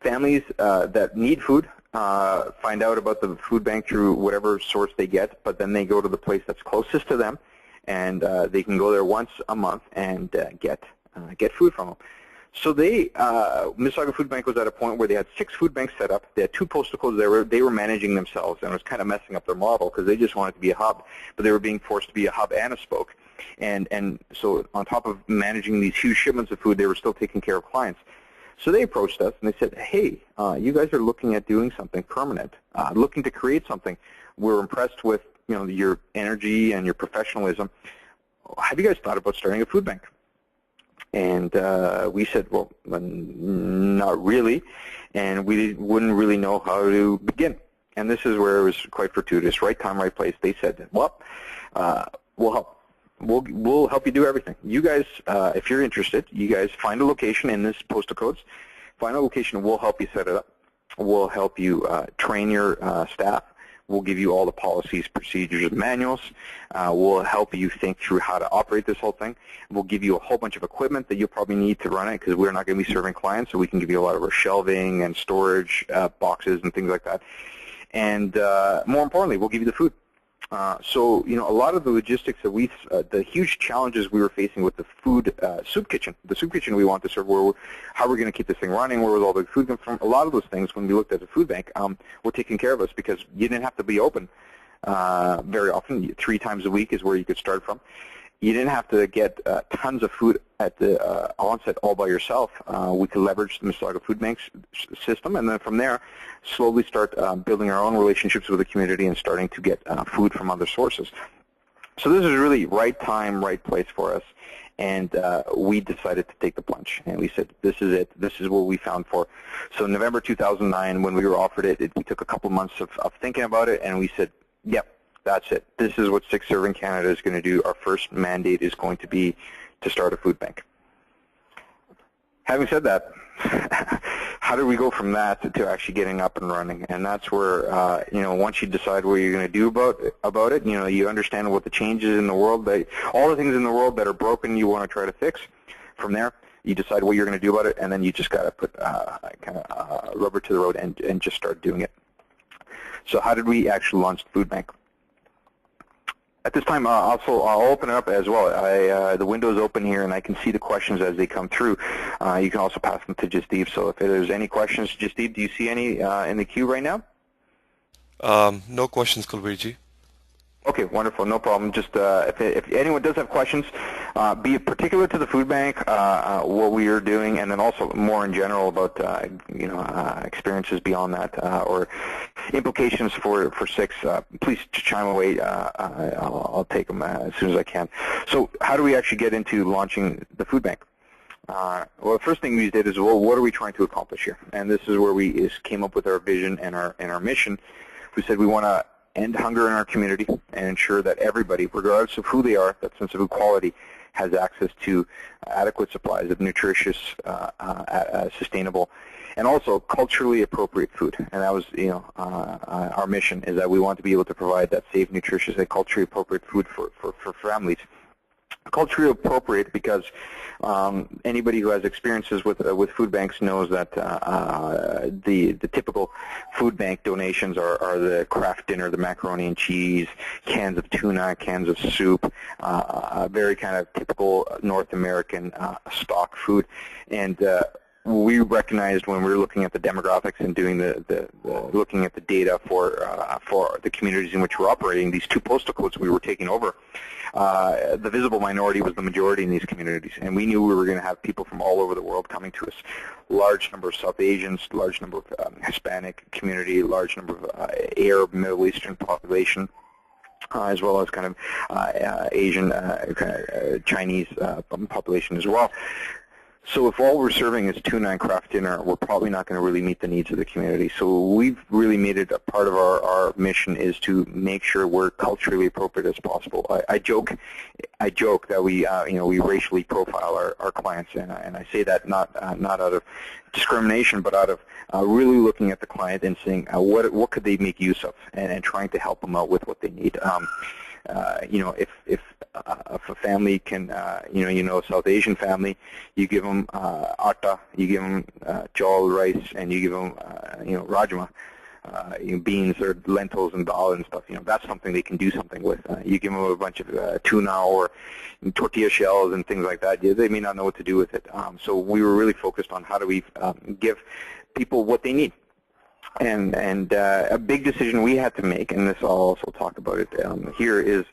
Families that need food find out about the food bank through whatever source they get, but then they go to the place that's closest to them, and they can go there once a month and get food from them. So Mississauga Food Bank was at a point where they had 6 food banks set up. They had 2 postal codes they were managing themselves, and it was kind of messing up their model because they just wanted to be a hub, but they were being forced to be a hub and a spoke. And so on top of managing these huge shipments of food, they were still taking care of clients. So they approached us and they said, hey, you guys are looking at doing something permanent, looking to create something. We're impressed with your energy and your professionalism. Have you guys thought about starting a food bank? And we said, well, not really, and we wouldn't really know how to begin. And this is where it was quite fortuitous. Right time, right place. They said, well, we'll help. We'll help you do everything. You guys, if you're interested, you guys find a location in this postal codes. Find a location, we'll help you set it up. We'll help you train your staff. We'll give you all the policies, procedures, and manuals. We'll help you think through how to operate this whole thing. We'll give you a whole bunch of equipment that you'll probably need to run it because we're not going to be serving clients, so we can give you a lot of our shelving and storage boxes and things like that. And more importantly, we'll give you the food. So, a lot of the logistics that the huge challenges we were facing with the food soup kitchen we want to serve, how we're going to keep this thing running, where was all the food come from, a lot of those things when we looked at the food bank were taking care of us because you didn't have to be open very often. 3 times a week is where you could start from. You didn't have to get tons of food at the onset all by yourself. We could leverage the Mississauga Food Bank's system, and then from there, slowly start building our own relationships with the community and starting to get food from other sources. So this is really right time, right place for us, and we decided to take the plunge. And we said, this is it. This is what we found for. So November 2009, when we were offered it, we took a couple months of thinking about it, and we said, yep. That's it. This is what Sikh Serving Canada is going to do. Our first mandate is going to be to start a food bank. Having said that, how do we go from that to actually getting up and running? And that's where, once you decide what you're going to do about it, you understand what the changes in the world, all the things in the world that are broken you want to try to fix. From there, you decide what you're going to do about it, and then you just got to put kind of rubber to the road and just start doing it. So how did we actually launch the food bank? At this time, I'll open it up as well. The window's open here, and I can see the questions as they come through. You can also pass them to Jasdeep. So if there's any questions, Jasdeep, do you see any in the queue right now? No questions, Kulvirji. Okay, wonderful. No problem. Just if anyone does have questions, be it particular to the food bank, what we are doing, and then also more in general about experiences beyond that or implications for Sikhs, please chime away. I'll take them as soon as I can. So how do we actually get into launching the food bank? Well, the first thing we did is, well, what are we trying to accomplish here? And this is where we came up with our vision and our mission. We said we want to end hunger in our community and ensure that everybody, regardless of who they are, that sense of equality, has access to adequate supplies of nutritious, sustainable, and also culturally appropriate food. And that was, our mission, is that we want to be able to provide that safe, nutritious, and culturally appropriate food for families. Culturally appropriate because anybody who has experiences with food banks knows that the typical food bank donations are the Kraft dinner, the macaroni and cheese, cans of tuna, cans of soup, very kind of typical North American stock food. And we recognized when we were looking at the demographics and doing looking at the data for the communities in which we're operating, these 2 postal codes we were taking over, the visible minority was the majority in these communities, and we knew we were going to have people from all over the world coming to us. Large number of South Asians, large number of Hispanic community, large number of Arab, Middle Eastern population, as well as kind of Asian, Chinese population as well. So if all we're serving is tuna and craft dinner, we're probably not going to really meet the needs of the community. So we've really made it a part of our mission is to make sure we're culturally appropriate as possible. I joke that we we racially profile our clients, and I say that not out of discrimination, but out of really looking at the client and saying what could they make use of, and trying to help them out with what they need. If a family can, South Asian family, you give them atta, you give them chawal, rice, and you give them, rajma, beans or lentils and dal and stuff. That's something they can do something with. You give them a bunch of tuna or tortilla shells and things like that. They may not know what to do with it. So we were really focused on how do we give people what they need. And a big decision we had to make, and this I'll also talk about it here, is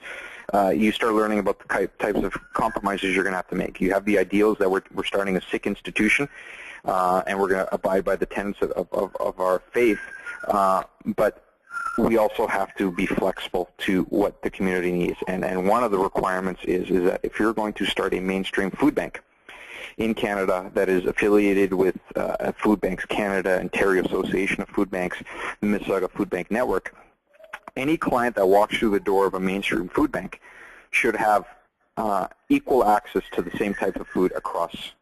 you start learning about the types of compromises you're going to have to make. You have the ideals that we're starting a Sikh institution, and we're going to abide by the tenets of our faith, but we also have to be flexible to what the community needs. And one of the requirements is that if you're going to start a mainstream food bank in Canada that is affiliated with Food Banks Canada, Ontario Association of Food Banks, the Mississauga Food Bank Network, any client that walks through the door of a mainstream food bank should have equal access to the same type of food across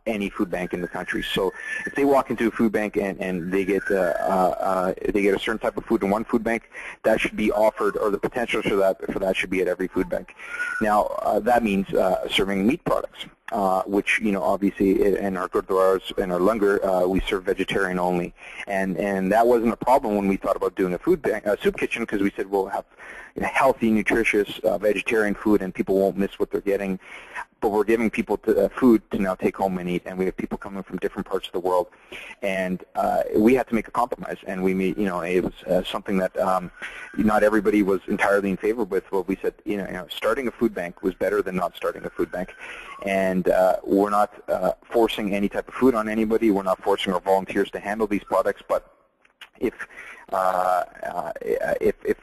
any food bank in the country. So if they walk into a food bank and they get a certain type of food in one food bank, that should be offered, or the potential for that should be at every food bank. Now that means serving meat products, which obviously in our gurdwaras and our langar we serve vegetarian only, and that wasn't a problem when we thought about doing a food bank, soup kitchen, because we said we'll have healthy, nutritious vegetarian food, and people won't miss what they're getting. But we're giving people food to now take home and eat, and we have people coming from different parts of the world, and we had to make a compromise. And we made, it was something that not everybody was entirely in favor with. But we said, starting a food bank was better than not starting a food bank, and we're not forcing any type of food on anybody. We're not forcing our volunteers to handle these products, but if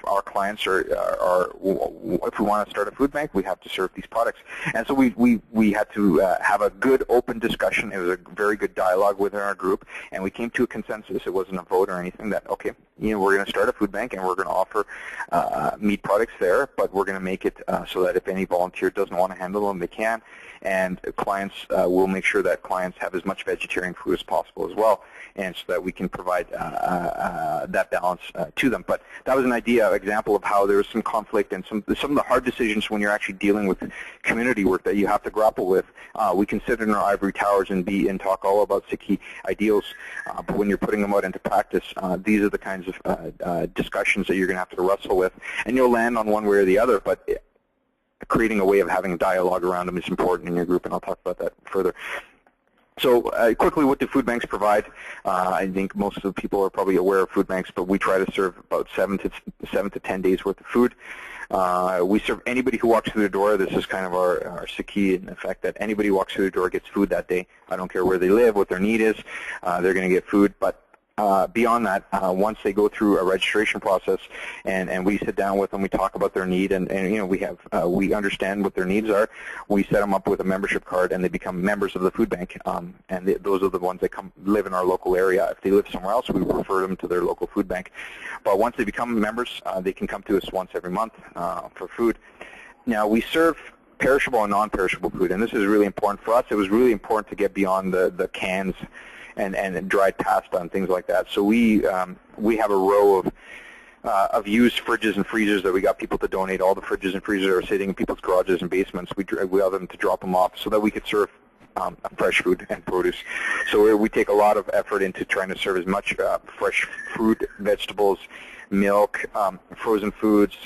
our clients if we want to start a food bank, we have to serve these products. And so we had to have a good open discussion. It was a very good dialogue within our group, and we came to a consensus. It wasn't a vote or anything that, okay, we're going to start a food bank and we're going to offer meat products there, but we're going to make it so that if any volunteer doesn't want to handle them, they can. And clients, will make sure that clients have as much vegetarian food as possible as well, and so that we can provide that balance to them. But that was an example of how there was some conflict and some of the hard decisions when you're actually dealing with community work that you have to grapple with. We can sit in our ivory towers and talk all about Sikhi ideals, but when you're putting them out into practice, these are the kinds of discussions that you're going to have to wrestle with, and you'll land on one way or the other, but creating a way of having a dialogue around them is important in your group, and I'll talk about that further. So quickly, what do food banks provide? I think most of the people are probably aware of food banks, but we try to serve about 7 to 10 days worth of food. We serve anybody who walks through the door. This is kind of our Sikhi, in the fact that anybody who walks through the door gets food that day. I don't care where they live, what their need is, they're going to get food. But beyond that, once they go through a registration process, and we sit down with them, we talk about their need, and we understand what their needs are. We set them up with a membership card, and they become members of the food bank. And those are the ones that live in our local area. If they live somewhere else, we refer them to their local food bank. But once they become members, they can come to us once every month for food. Now, we serve perishable and non-perishable food, and this is really important for us. It was really important to get beyond the cans and dried pasta and things like that. So we have a row of used fridges and freezers that we got people to donate. All the fridges and freezers are sitting in people's garages and basements. We allow them to drop them off so that we could serve fresh food and produce. So we take a lot of effort into trying to serve as much fresh fruit, vegetables, milk, frozen foods,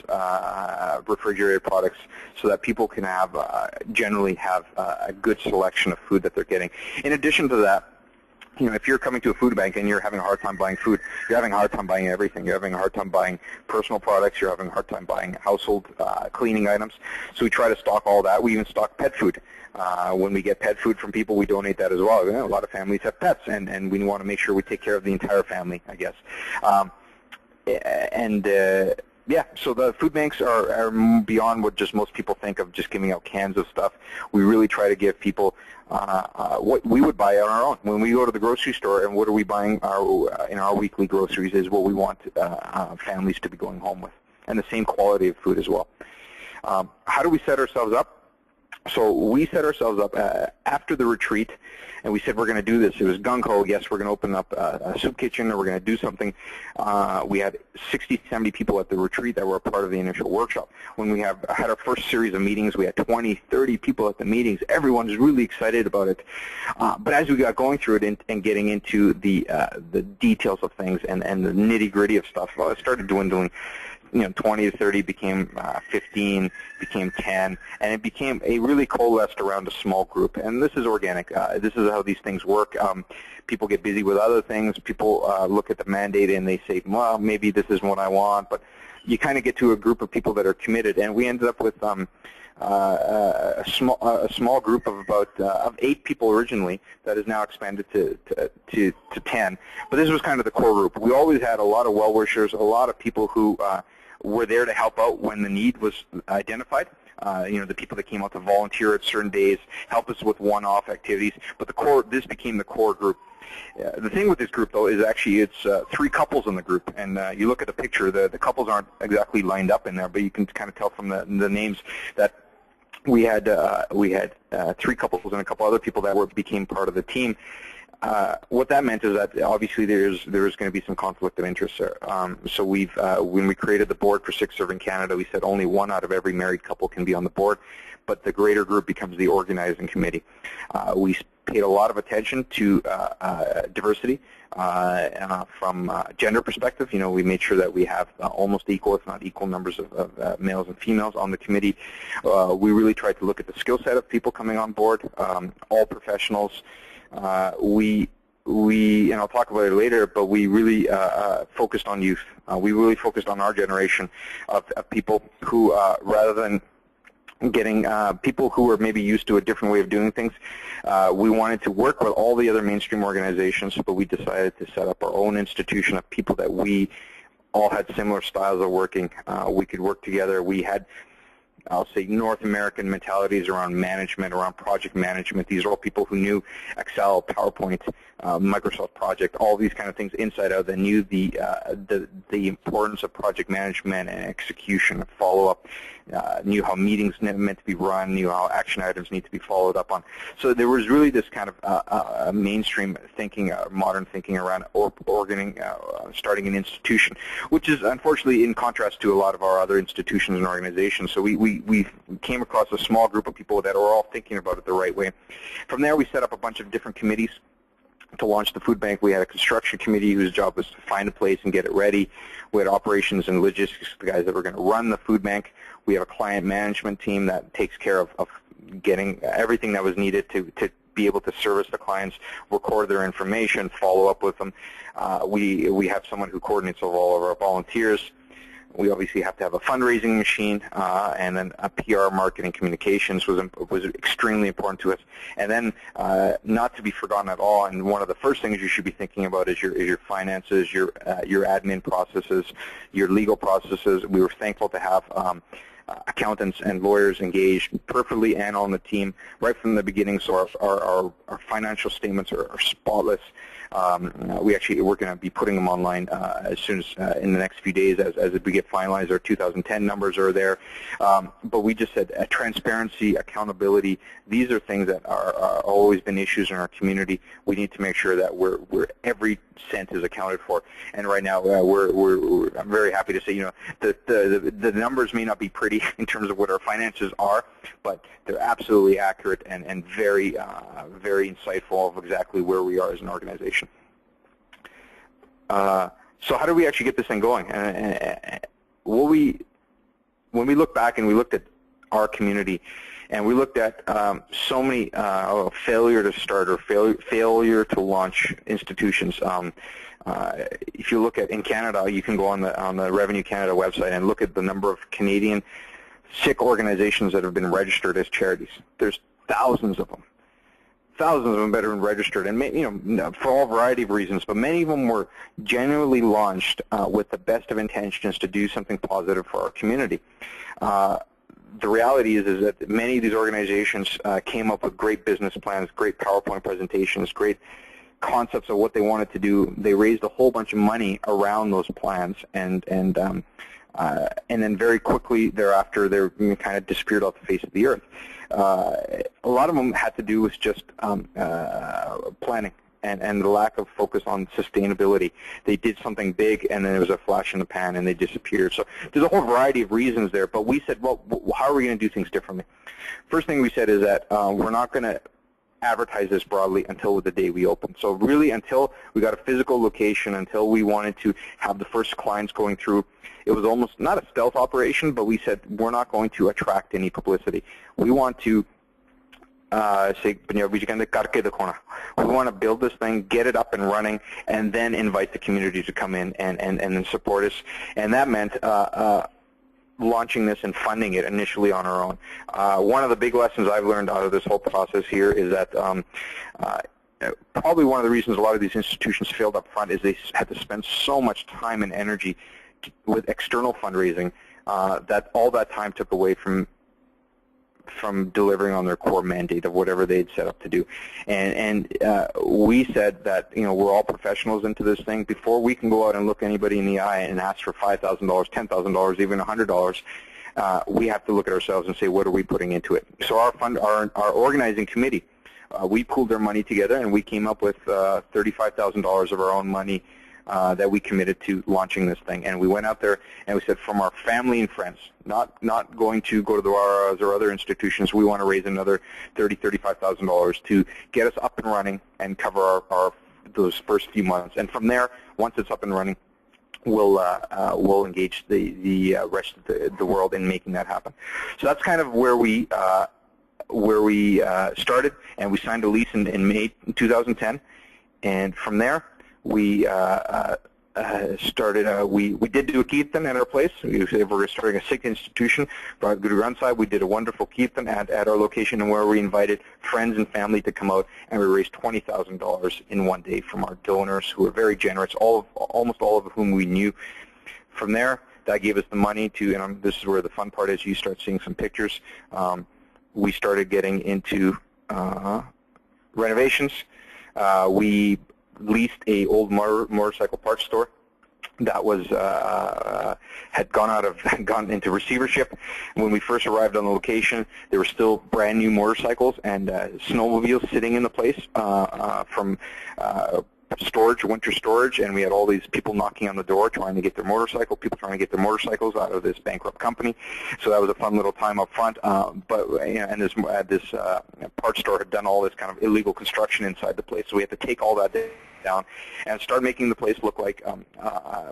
refrigerated products, so that people can generally have a good selection of food that they're getting. In addition to that, if you're coming to a food bank and you're having a hard time buying food, you're having a hard time buying everything. You're having a hard time buying personal products. You're having a hard time buying household cleaning items. So we try to stock all that. We even stock pet food. When we get pet food from people, we donate that as well. A lot of families have pets, and we want to make sure we take care of the entire family, I guess. Yeah, so the food banks are beyond what just most people think of, just giving out cans of stuff. We really try to give people what we would buy on our own. When we go to the grocery store, and what are we buying in our weekly groceries is what we want families to be going home with, and the same quality of food as well. How do we set ourselves up? So we set ourselves up after the retreat, and we said we're going to do this. It was gung-ho. Yes, we're going to open up a soup kitchen, or we're going to do something. We had 60, 70 people at the retreat that were a part of the initial workshop. When we had our first series of meetings, we had 20, 30 people at the meetings. Everyone's really excited about it. But as we got going through it and getting into the details of things and the nitty-gritty of stuff, well, it started dwindling. 20 to 30 became 15, became 10, and it became a really coalesced around a small group. And this is organic. This is how these things work. People get busy with other things. People look at the mandate and they say, well, maybe this isn't what I want. But you kind of get to a group of people that are committed. And we ended up with a small group of about of 8 people originally that is now expanded to 10. But this was kind of the core group. We always had a lot of well-wishers, a lot of people who were there to help out when the need was identified. The people that came out to volunteer at certain days, help us with one-off activities. But this became the core group. The thing with this group, though, is actually it's 3 couples in the group. And you look at the picture, the couples aren't exactly lined up in there, but you can kind of tell from the names that we had 3 couples and a couple other people that became part of the team. What that meant is that obviously there's going to be some conflict of interest there. So when we created the board for Sikh Serving Canada, we said only 1 out of every married couple can be on the board, but the greater group becomes the organizing committee. We paid a lot of attention to diversity from a gender perspective. We made sure that we have almost equal, if not equal, numbers of males and females on the committee. We really tried to look at the skill set of people coming on board, all professionals. And I'll talk about it later, but we really focused on youth. We really focused on our generation of people who, rather than getting people who are maybe used to a different way of doing things, we wanted to work with all the other mainstream organizations, but we decided to set up our own institution of people that we all had similar styles of working. We could work together. We had, I'll say, North American mentalities around management, around project management. These are all people who knew Excel, PowerPoint, Microsoft Project, all these kind of things inside out, that knew the importance of project management and execution and follow-up, knew how meetings meant to be run, knew how action items need to be followed up on. So there was really this kind of mainstream thinking, modern thinking around starting an institution, which is unfortunately in contrast to a lot of our other institutions and organizations. So we came across a small group of people that were all thinking about it the right way. From there, we set up a bunch of different committees to launch the food bank. We had a construction committee whose job was to find a place and get it ready. We had operations and logistics, the guys that were going to run the food bank. We have a client management team that takes care of getting everything that was needed to be able to service the clients, record their information, follow up with them. We have someone who coordinates with all of our volunteers. We obviously have to have a fundraising machine, and then a PR, marketing, communications was extremely important to us. And then, not to be forgotten at all, and one of the first things you should be thinking about is your finances, your admin processes, your legal processes. We were thankful to have accountants and lawyers engaged perfectly and on the team right from the beginning, so our financial statements are spotless. We're going to be putting them online as soon as in the next few days as we get finalized. Our 2010 numbers are there. But we just said transparency, accountability, these are things that are always been issues in our community. We need to make sure that every cent is accounted for. And right now, I'm very happy to say, the numbers may not be pretty in terms of what our finances are, but they're absolutely accurate and very, very insightful of exactly where we are as an organization. So how do we actually get this thing going? When we look back and we looked at our community, And we looked at so many failure to start or failure to launch institutions. If you look at in Canada, you can go on the Revenue Canada website and look at the number of Canadian Sikh organizations that have been registered as charities. There's thousands of them. Thousands of them that have been registered, and for all variety of reasons, but many of them were genuinely launched with the best of intentions to do something positive for our community. The reality is that many of these organizations came up with great business plans, great PowerPoint presentations, great concepts of what they wanted to do. They raised a whole bunch of money around those plans, and then very quickly thereafter, they kind of disappeared off the face of the earth. A lot of them had to do with just planning and the lack of focus on sustainability. They did something big, and then it was a flash in the pan, and they disappeared. So there's a whole variety of reasons there, but we said, well, how are we going to do things differently? First thing we said is that we're not going to advertise this broadly until the day we open. So really until we got a physical location, until we wanted to have the first clients going through, it was almost not a stealth operation, but we said we're not going to attract any publicity. We want to we want to build this thing, get it up and running, and then invite the community to come in and then support us. And that meant launching this and funding it initially on our own. One of the big lessons I've learned out of this whole process here is that probably one of the reasons a lot of these institutions failed up front is they had to spend so much time and energy with external fundraising that all that time took away from delivering on their core mandate of whatever they'd set up to do. And we said that, we're all professionals into this thing. Before we can go out and look anybody in the eye and ask for $5,000, $10,000, even $100, we have to look at ourselves and say, what are we putting into it? So our organizing committee, we pooled their money together, and we came up with $35,000 of our own money that we committed to launching this thing. And we went out there and we said, from our family and friends, not going to go to the RRs or other institutions, we want to raise another $35,000 to get us up and running and cover those first few months. And from there, once it's up and running, we'll engage the rest of the world in making that happen. So that's kind of where we started, and we signed a lease in May 2010, and from there we started. We did do a kirtan at our place. We were starting a Sikh institution, but Guru Granth Sahib, we did a wonderful kirtan at our location, and where we invited friends and family to come out, and we raised $20,000 in one day from our donors, who were very generous, almost all of whom we knew. From there, that gave us the money to, and this is where the fun part is, you start seeing some pictures. We started getting into renovations. We leased a old motorcycle parts store that was had gone into receivership. When we first arrived on the location, there were still brand new motorcycles and snowmobiles sitting in the place from storage, winter storage, and we had all these people knocking on the door trying to get their motorcycles out of this bankrupt company. So that was a fun little time up front. And this parts store had done all this kind of illegal construction inside the place, so we had to take all that down and start making the place look like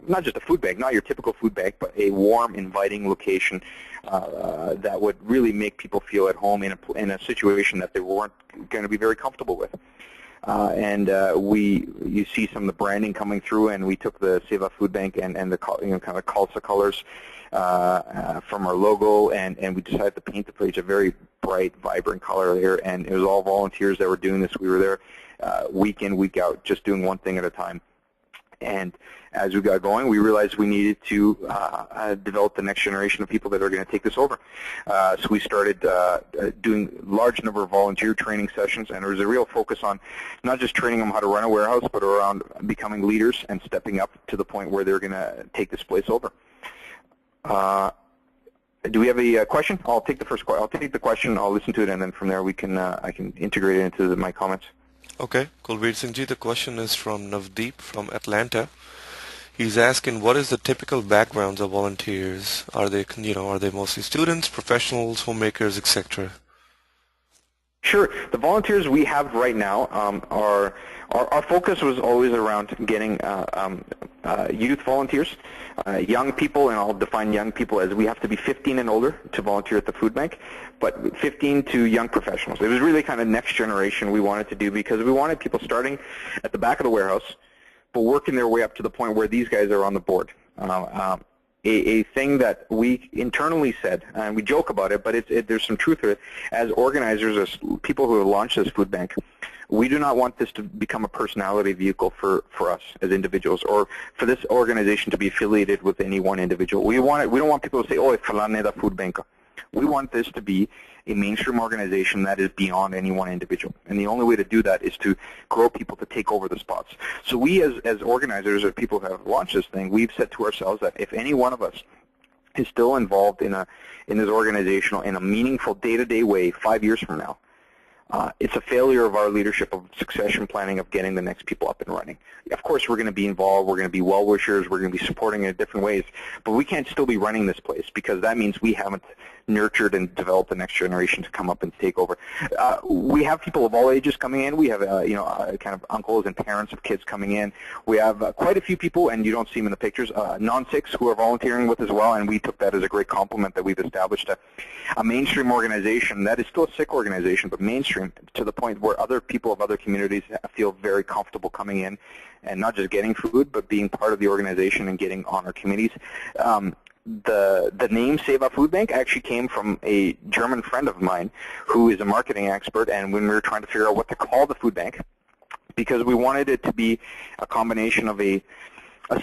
not just a food bank, not your typical food bank, but a warm, inviting location that would really make people feel at home in a situation that they weren't going to be very comfortable with. You see some of the branding coming through, and we took the Seva food bank and the kind of Khalsa colors from our logo, and we decided to paint the place a very bright, vibrant color there. And it was all volunteers that were doing this. We were there week in, week out, just doing one thing at a time. And as we got going, we realized we needed to develop the next generation of people that are going to take this over. So we started doing a large number of volunteer training sessions, and there was a real focus on not just training them how to run a warehouse, but around becoming leaders and stepping up to the point where they're going to take this place over. Do we have a question? I'll take the first question. I'll take the question, I'll listen to it, and then from there we can I can integrate it into my comments. Okay, Kulvir Singh Ji, the question is from Navdeep from Atlanta. He's asking, what is the typical backgrounds of volunteers? Are they mostly students, professionals, homemakers, etc.? Sure. The volunteers we have right now are Our focus was always around getting youth volunteers, young people, and I'll define young people as we have to be 15 and older to volunteer at the food bank, but 15 to young professionals. It was really kind of next generation we wanted to do because we wanted people starting at the back of the warehouse, but working their way up to the point where these guys are on the board. A thing that we internally said, and we joke about it, but there's some truth to it, as organizers, as people who have launched this food bank, we do not want this to become a personality vehicle for us as individuals, or for this organization to be affiliated with any one individual. We don't want people to say, oh, it's Falane da Food Bank. We want this to be a mainstream organization that is beyond any one individual. And the only way to do that is to grow people to take over the spots. So we as organizers or people who have launched this thing, we've said to ourselves that if any one of us is still involved in this organizational in a meaningful day-to-day way 5 years from now, it's a failure of our leadership of succession planning of getting the next people up and running. Of course, we're going to be involved, we're going to be well-wishers, we're going to be supporting in different ways, but we can't still be running this place because that means we haven't nurtured and developed the next generation to come up and take over. We have people of all ages coming in. We have, kind of uncles and parents of kids coming in. We have quite a few people, and you don't see them in the pictures, non-Sikhs who are volunteering with as well, and we took that as a great compliment that we've established a mainstream organization that is still a Sikh organization, but mainstream to the point where other people of other communities feel very comfortable coming in and not just getting food, but being part of the organization and getting on our committees. The name Seva Food Bank actually came from a German friend of mine who is a marketing expert, and when we were trying to figure out what to call the food bank, because we wanted it to be a combination of a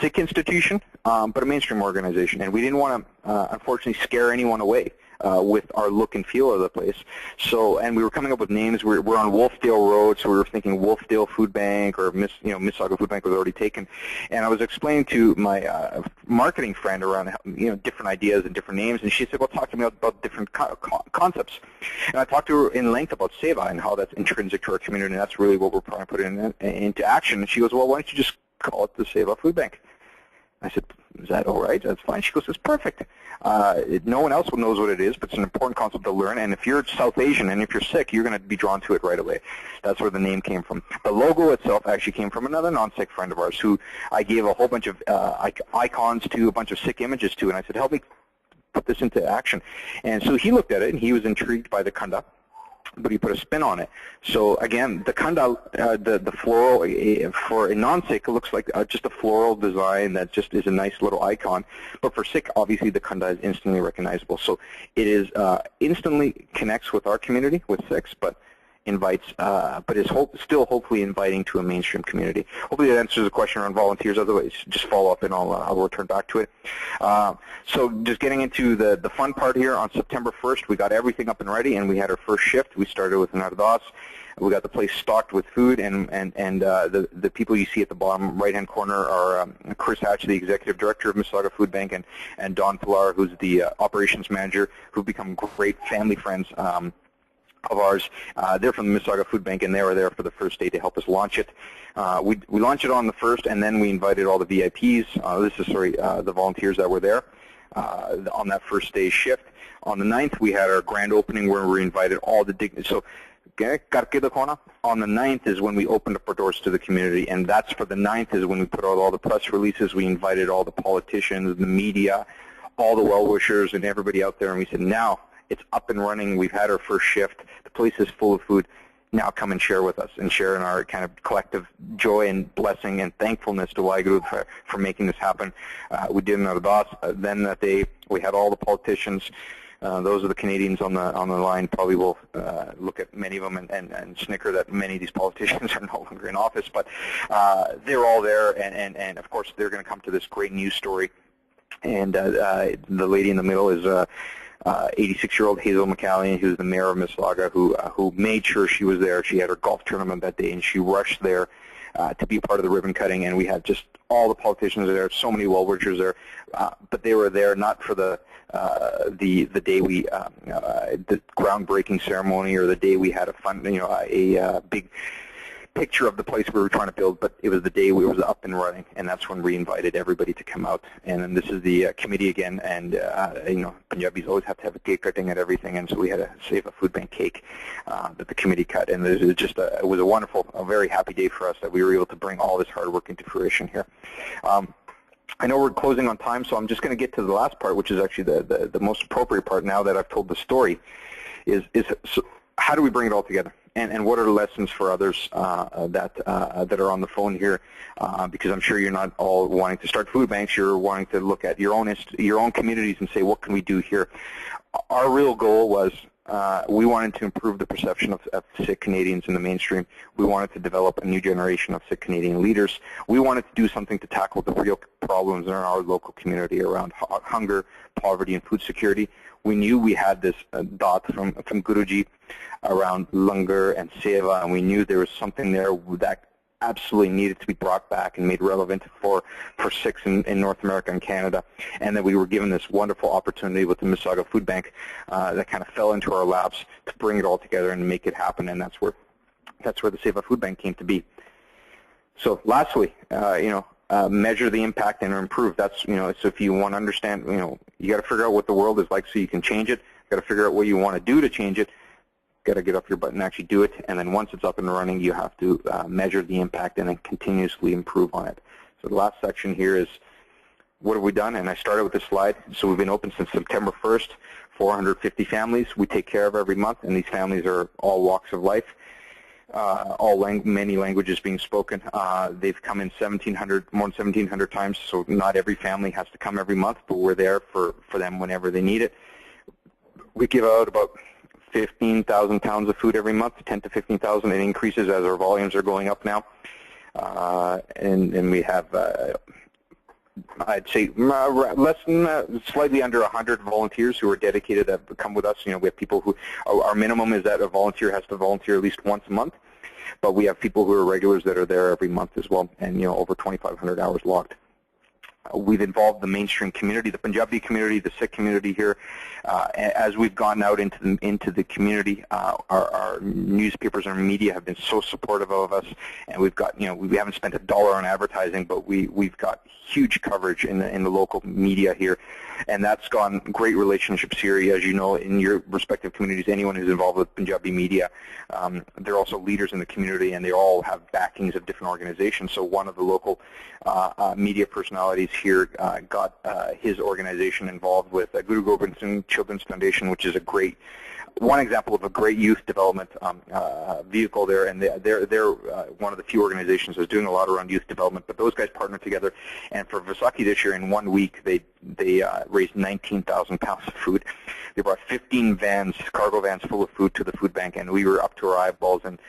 Sikh institution, but a mainstream organization, and we didn't want to, unfortunately, scare anyone away with our look and feel of the place. So, and we were coming up with names. We're on Wolfdale Road, so we were thinking Wolfdale Food Bank, or Mississauga Food Bank was already taken. And I was explaining to my marketing friend around different ideas and different names, and she said, "Well, talk to me about different concepts." And I talked to her in length about Seva and how that's intrinsic to our community, and that's really what we're trying to put into action. And she goes, "Well, why don't you just call it the Seva Food Bank?" I said, "Is that all right?" "That's fine." She goes, "It's perfect. No one else knows what it is, but it's an important concept to learn. And if you're South Asian and if you're Sikh, you're going to be drawn to it right away." That's where the name came from. The logo itself actually came from another non-Sikh friend of ours who I gave a whole bunch of icons to, a bunch of Sikh images to, and I said, "Help me put this into action." And so he looked at it, and he was intrigued by the khanda, but he put a spin on it. So again, the khanda, the floral, for a non-Sikh, it looks like just a floral design that just is a nice little icon. But for Sikh, obviously the khanda is instantly recognizable. So it is instantly connects with our community, with Sikhs, but invites, but is still hopefully inviting to a mainstream community. Hopefully that answers the question around volunteers. Otherwise, just follow up and I'll return back to it. So just getting into the fun part here, on September 1st, we got everything up and ready, and we had our first shift. We started with an ardas. We got the place stocked with food, and the people you see at the bottom right-hand corner are Chris Hatch, the executive director of Mississauga Food Bank, and Don Pilar, who's the operations manager, who've become great family friends of ours. They're from the Mississauga Food Bank, and they were there for the first day to help us launch it. We launched it on the 1st, and then we invited all the VIPs. The volunteers that were there on that first day shift. On the 9th, we had our grand opening where we invited all the dignitaries. On the 9th is when we opened up our doors to the community, and that's for the 9th is when we put out all the press releases. We invited all the politicians, the media, all the well-wishers, and everybody out there, and we said, now it's up and running. We've had our first shift. The place is full of food. Now come and share with us and share in our kind of collective joy and blessing and thankfulness to Waheguru for making this happen. We did an ardas. Then that day, we had all the politicians. Those are the Canadians on the line. Probably will look at many of them and snicker that many of these politicians are no longer in office. But they're all there, and of course, they're going to come to this great news story. And the lady in the middle is 86-year-old Hazel McCallion, who's the mayor of Mississauga, who made sure she was there. She had her golf tournament that day, and she rushed there to be part of the ribbon cutting. And we had just all the politicians there, so many well-wishers there, but they were there not for the day we the groundbreaking ceremony or the day we had a fun, a big picture of the place we were trying to build, but it was the day we was up and running, and that's when we invited everybody to come out. And then this is the committee again, and you know, Punjabis always have to have a cake cutting and everything, and so we had a Seva food bank cake that the committee cut, and it was just it was a wonderful, a very happy day for us that we were able to bring all this hard work into fruition here. I know we're closing on time, so I'm just going to get to the last part, which is actually the most appropriate part now that I've told the story, is so how do we bring it all together? And what are the lessons for others that are on the phone here? Because I'm sure you're not all wanting to start food banks. You're wanting to look at your own communities and say, what can we do here? Our real goal was we wanted to improve the perception of Sikh-Canadians in the mainstream. We wanted to develop a new generation of Sikh-Canadian leaders. We wanted to do something to tackle the real problems in our local community around hunger, poverty, and food security. We knew we had this dot from Guruji around langar and seva, and we knew there was something there that absolutely needed to be brought back and made relevant for Sikhs in North America and Canada, and that we were given this wonderful opportunity with the Mississauga Food Bank that kind of fell into our laps to bring it all together and make it happen, and that's where the Seva Food Bank came to be. So lastly, measure the impact and improve. That's, so if you want to understand, you got to figure out what the world is like so you can change it. You got to figure out what you want to do to change it. Got to get off your butt and actually do it. And then once it's up and running, you have to measure the impact and then continuously improve on it. So the last section here is what have we done? And I started with this slide. So we've been open since September 1st, 450 families we take care of every month, and these families are all walks of life. Many languages being spoken. They've come in more than 1,700 times, so not every family has to come every month, but we're there for them whenever they need it. We give out about 15,000 pounds of food every month, 10 to 15,000. It increases as our volumes are going up now. And we have, I'd say, less than, slightly under 100 volunteers who are dedicated that come with us. We have people who, our minimum is that a volunteer has to volunteer at least once a month, but we have people who are regulars that are there every month as well, and over 2,500 hours logged. We've involved the mainstream community, the Punjabi community, the Sikh community here. As we've gone out into the community, our newspapers and media have been so supportive of us, and we've got, we haven't spent $1 on advertising, but we've got huge coverage in the local media here, and that's gone great relationships here. As you know, in your respective communities, anyone who's involved with Punjabi media, they're also leaders in the community, and they all have backings of different organizations. So one of the local media personalities here got his organization involved with Guru Gobind Singh Children's Foundation, which is one example of a great youth development vehicle there, and they're one of the few organizations that's doing a lot around youth development. But those guys partnered together, and for Vaisakhi this year, in 1 week, they raised 19,000 pounds of food. They brought 15 cargo vans full of food to the food bank, and we were up to our eyeballs in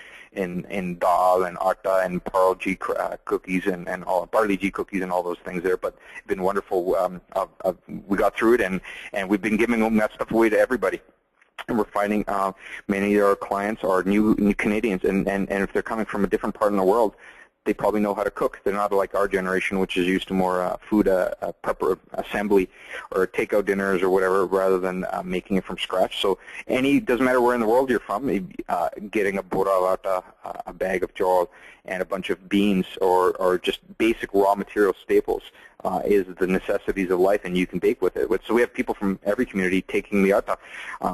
dal and atta and parle-ji cookies and all barley-ji cookies and all those things there. But it's been wonderful. We got through it, and we've been giving that stuff away to everybody. And we're finding many of our clients are new Canadians, and if they're coming from a different part of the world, they probably know how to cook. They're not like our generation, which is used to more food assembly or takeout dinners or whatever, rather than making it from scratch. So doesn't matter where in the world you're from, getting a burra, a bag of jawal, and a bunch of beans or just basic raw material staples is the necessities of life, and you can bake with it. So we have people from every community taking the atta,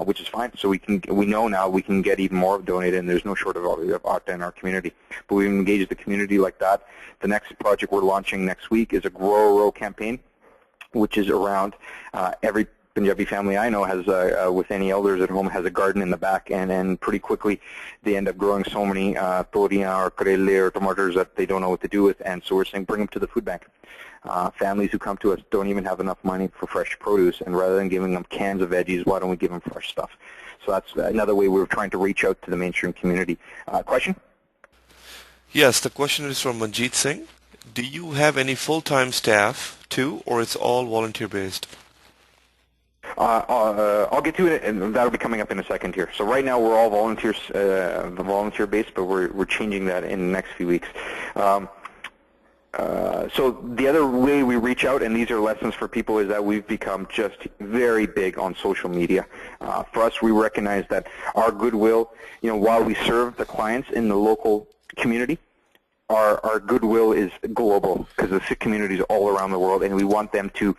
which is fine. So we know now we can get even more donated, and there's no shortage of atta in our community. But we've engaged the community like that. The next project we're launching next week is a Grow a Row campaign, which is around every Punjabi family I know has, with any elders at home, has a garden in the back, and pretty quickly they end up growing so many toriyan or karele or tomatoes that they don't know what to do with, and so we're saying bring them to the food bank. Families who come to us don't even have enough money for fresh produce, and rather than giving them cans of veggies, why don't we give them fresh stuff? So that's another way we're trying to reach out to the mainstream community. Question? Yes, the question is from Manjeet Singh. Do you have any full-time staff too, or it's all volunteer-based? I'll get to it, and that'll be coming up in a second here. So right now we're all volunteers, volunteer-based, but we're changing that in the next few weeks. So the other way we reach out, and these are lessons for people, is that we've become just very big on social media. For us, we recognize that our goodwill, while we serve the clients in the local community, our goodwill is global because the Sikh community is all around the world, and we want them to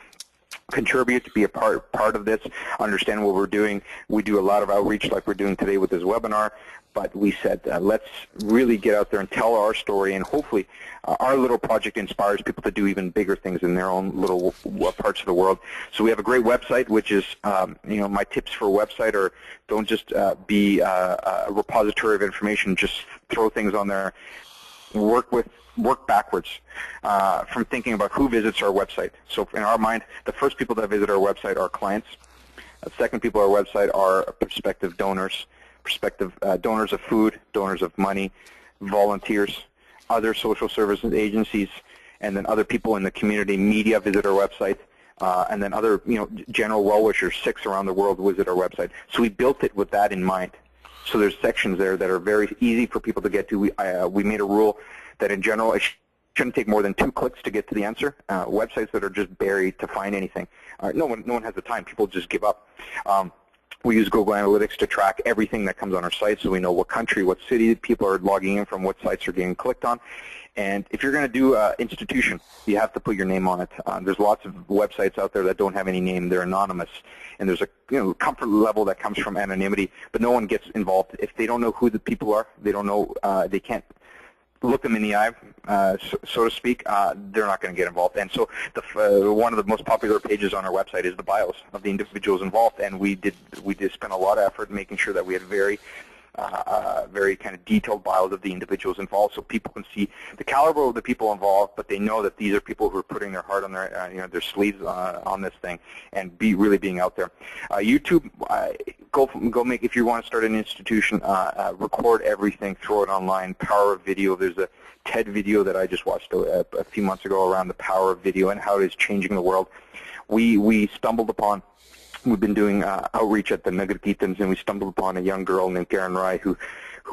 contribute, to be a part of this, understand what we're doing. We do a lot of outreach like we're doing today with this webinar, but we said let's really get out there and tell our story, and hopefully our little project inspires people to do even bigger things in their own little parts of the world. So we have a great website, which is, my tips for a website are don't just be a repository of information, just throw things on there. Work backwards from thinking about who visits our website. So in our mind, the first people that visit our website are clients. The second people on our website are prospective donors, donors of food, donors of money, volunteers, other social services agencies, and then other people in the community. Media visit our website, and then other general well-wishers, Sikhs around the world visit our website. So we built it with that in mind. So there's sections there that are very easy for people to get to. We made a rule that in general it shouldn't take more than 2 clicks to get to the answer. Websites that are just buried to find anything, no one has the time. People just give up. We use Google Analytics to track everything that comes on our site, so we know what country, what city people are logging in from, what sites are getting clicked on. And if you're going to do institution, you have to put your name on it. There's lots of websites out there that don't have any name. They're anonymous. And there's a comfort level that comes from anonymity, but no one gets involved. If they don't know who the people are, they don't know, they can't look them in the eye, so to speak, they're not going to get involved. And so one of the most popular pages on our website is the bios of the individuals involved, and we did spend a lot of effort making sure that we had very kind of detailed bios of the individuals involved, so people can see the caliber of the people involved, but they know that these are people who are putting their heart on their sleeves on this thing, and really being out there. YouTube, go make, if you want to start an institution, record everything, throw it online. Power of video. There's a TED video that I just watched a few months ago around the power of video and how it is changing the world. We stumbled upon. We've been doing outreach at the Nagar Kirtans, and we stumbled upon a young girl named Karen Rai who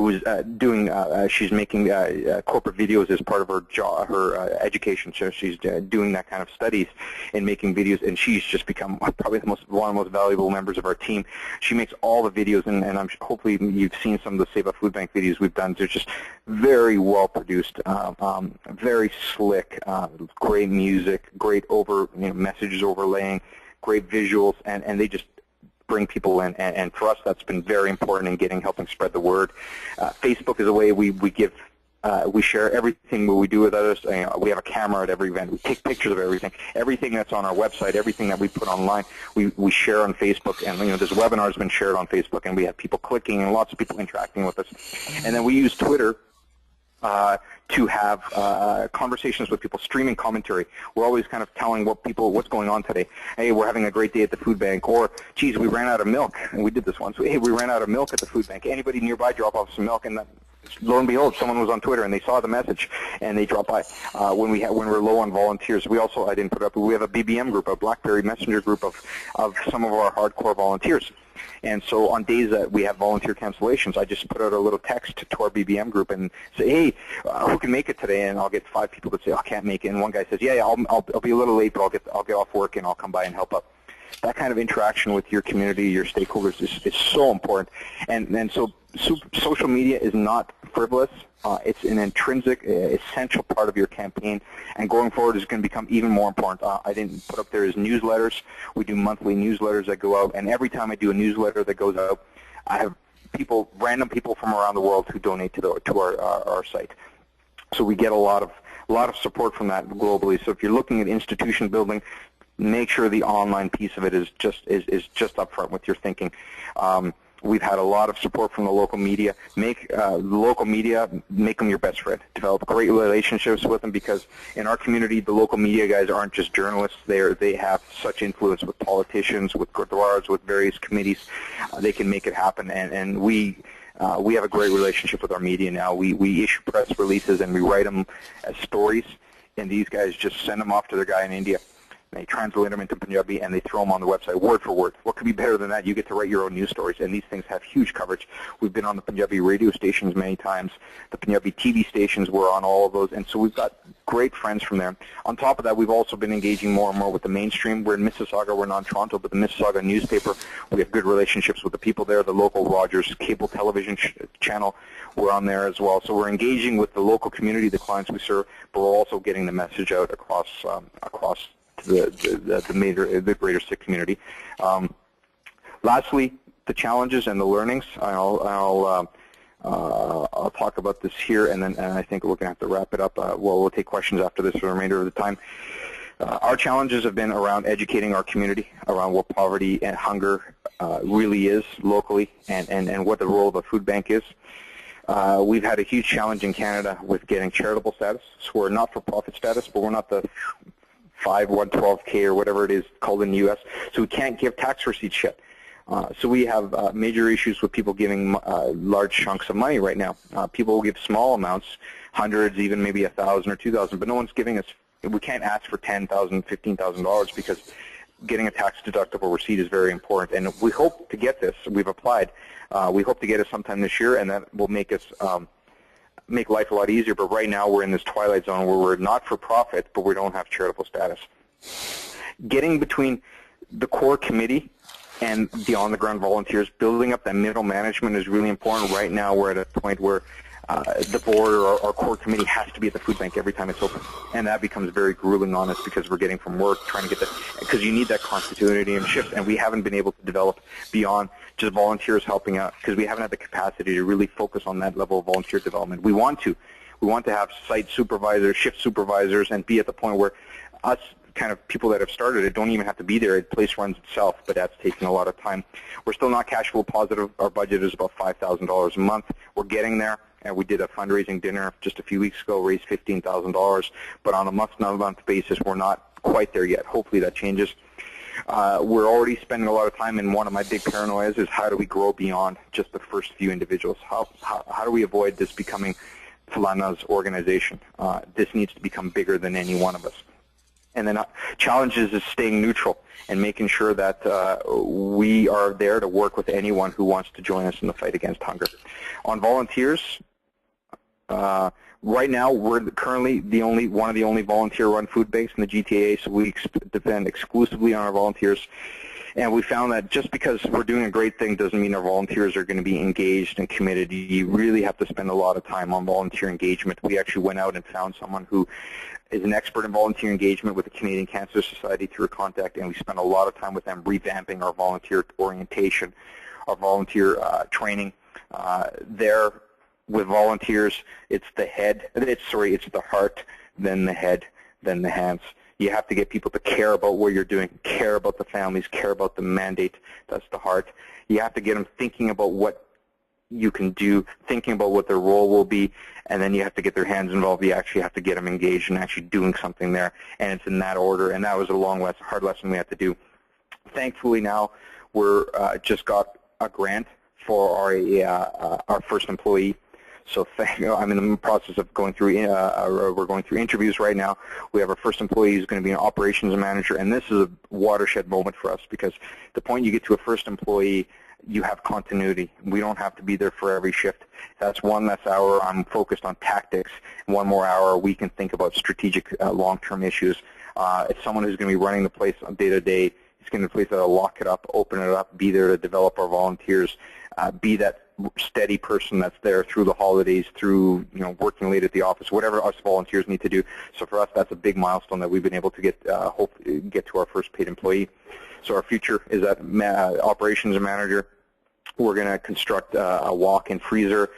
is doing. She's making corporate videos as part of her job, her education. So she's doing that kind of studies and making videos, and she's just become probably one of the most valuable members of our team. She makes all the videos, and hopefully you've seen some of the Seva Food Bank videos we've done. They're just very well produced, very slick, great music, great messages overlaying, great visuals, and they just bring people in, and for us that's been very important in helping spread the word. Facebook is a way we share everything we do with others. We have a camera at every event. We take pictures of everything that's on our website, everything that we put online, we share on Facebook, and this webinar has been shared on Facebook, and we have people clicking and lots of people interacting with us. And then we use Twitter to have conversations with people, streaming commentary. We're always kind of telling what's going on today. Hey, we're having a great day at the food bank, or geez, we ran out of milk, and we did this once. Hey, we ran out of milk at the food bank. Anybody nearby drop off some milk, and lo and behold, someone was on Twitter and they saw the message and they dropped by. When we're low on volunteers, we also, I didn't put it up, we have a BBM group, a BlackBerry Messenger group of some of our hardcore volunteers. And so on days that we have volunteer cancellations, I just put out a little text to our BBM group and say, hey, who can make it today? And I'll get 5 people that say, oh, I can't make it. And one guy says, yeah, I'll be a little late, but I'll get off work and I'll come by and help out. That kind of interaction with your community, your stakeholders is so important. And so social media is not frivolous. It's an intrinsic, essential part of your campaign, and going forward is going to become even more important. I didn't put up there is newsletters. We do monthly newsletters that go out, and every time I do a newsletter that goes out, I have random people from around the world who donate to our site. So we get a lot of support from that globally. So if you're looking at institution building, make sure the online piece of it is just up front with your thinking. We've had a lot of support from the local media. Make them your best friend. Develop great relationships with them, because in our community, the local media guys aren't just journalists. They have such influence with politicians, with gurdwaras, with various committees. They can make it happen, and we have a great relationship with our media now. We issue press releases and we write them as stories, and these guys just send them off to their guy in India. They translate them into Punjabi, and they throw them on the website word for word. What could be better than that? You get to write your own news stories, and these things have huge coverage. We've been on the Punjabi radio stations many times. The Punjabi TV stations, we're on all of those, and so we've got great friends from there. On top of that, we've also been engaging more and more with the mainstream. We're in Mississauga. We're not in Toronto, but the Mississauga newspaper, we have good relationships with the people there. The local Rogers cable television channel, we're on there as well. So we're engaging with the local community, the clients we serve, but we're also getting the message out across the greater Sikh community. Lastly, the challenges and the learnings. I'll talk about this here, and I think we're going to have to wrap it up. We'll take questions after this for the remainder of the time. Our challenges have been around educating our community around what poverty and hunger really is locally, and what the role of a food bank is. We've had a huge challenge in Canada with getting charitable status. So we're not-for-profit status, but we're not the 112K or whatever it is called in the U.S. So we can't give tax receipts yet. So we have major issues with people giving large chunks of money right now. People will give small amounts, hundreds, even maybe $1,000 or $2,000, but no one's giving us. We can't ask for $10,000, $15,000 because getting a tax-deductible receipt is very important. And we hope to get this. We've applied. We hope to get it sometime this year, and that will make us make life a lot easier. But right now we're in this twilight zone where we're not for profit, but we don't have charitable status. Getting between the core committee and the on-the-ground volunteers, building up that middle management is really important. Right now we're at a point where the board or our core committee has to be at the food bank every time it's open, and that becomes very grueling on us because we're getting from work, trying to get that, because you need that continuity and shift, and we haven't been able to develop beyond just volunteers helping out because we haven't had the capacity to really focus on that level of volunteer development. We want to have site supervisors, shift supervisors, and be at the point where us kind of people that have started it don't even have to be there. The place runs itself, but that's taking a lot of time. We're still not cash flow positive. Our budget is about $5,000 a month. We're getting there. And we did a fundraising dinner just a few weeks ago, raised $15,000. But on a month-to-month basis, we're not quite there yet. Hopefully that changes. We're already spending a lot of time, and one of my big paranoias is how do we grow beyond just the first few individuals? How do we avoid this becoming Fulana's organization? This needs to become bigger than any one of us. And then challenges is staying neutral and making sure that we are there to work with anyone who wants to join us in the fight against hunger. On volunteers, right now we're currently one of the only volunteer-run food banks in the GTA, so we depend exclusively on our volunteers. And we found that just because we're doing a great thing doesn't mean our volunteers are going to be engaged and committed. You really have to spend a lot of time on volunteer engagement. We actually went out and found someone who is an expert in volunteer engagement with the Canadian Cancer Society through a contact, and we spent a lot of time with them revamping our volunteer orientation, our volunteer training. There with volunteers, it's the heart, then the head, then the hands. You have to get people to care about what you're doing, care about the families, care about the mandate. That's the heart. You have to get them thinking about what you can do, thinking about what their role will be, and then you have to get their hands involved. You actually have to get them engaged and actually doing something there, and it's in that order, and that was a long lesson, hard lesson we had to do. Thankfully now we're just got a grant for our first employee. So I'm in the process of going through, we're going through interviews right now. We have our first employee who's going to be an operations manager, and this is a watershed moment for us because the point you get to a first employee, you have continuity. We don't have to be there for every shift. That's one less hour. I'm focused on tactics. One more hour, we can think about strategic long-term issues. It's someone who's going to be running the place on day-to-day. He's going to be the place that'll lock it up, open it up, be there to develop our volunteers, be that steady person that's there through the holidays, through working late at the office, whatever us volunteers need to do. So for us, that's a big milestone that we've been able to get to our first paid employee. So our future is that operations manager. We're going to construct a walk-in freezer.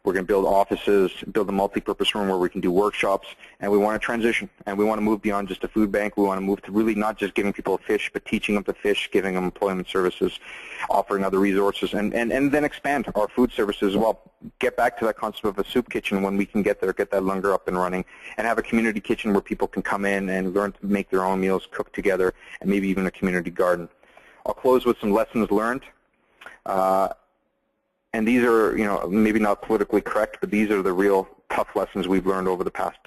We're going to build offices, build a multi-purpose room where we can do workshops, and we want to transition. And we want to move beyond just a food bank. We want to move to really not just giving people a fish, but teaching them to fish, giving them employment services, offering other resources, and then expand our food services as well. Get back to that concept of a soup kitchen when we can get there, get that Lunger up and running, and have a community kitchen where people can come in and learn to make their own meals, cook together, and maybe even a community garden. I'll close with some lessons learned. And these are, maybe not politically correct, but these are the real tough lessons we've learned over the past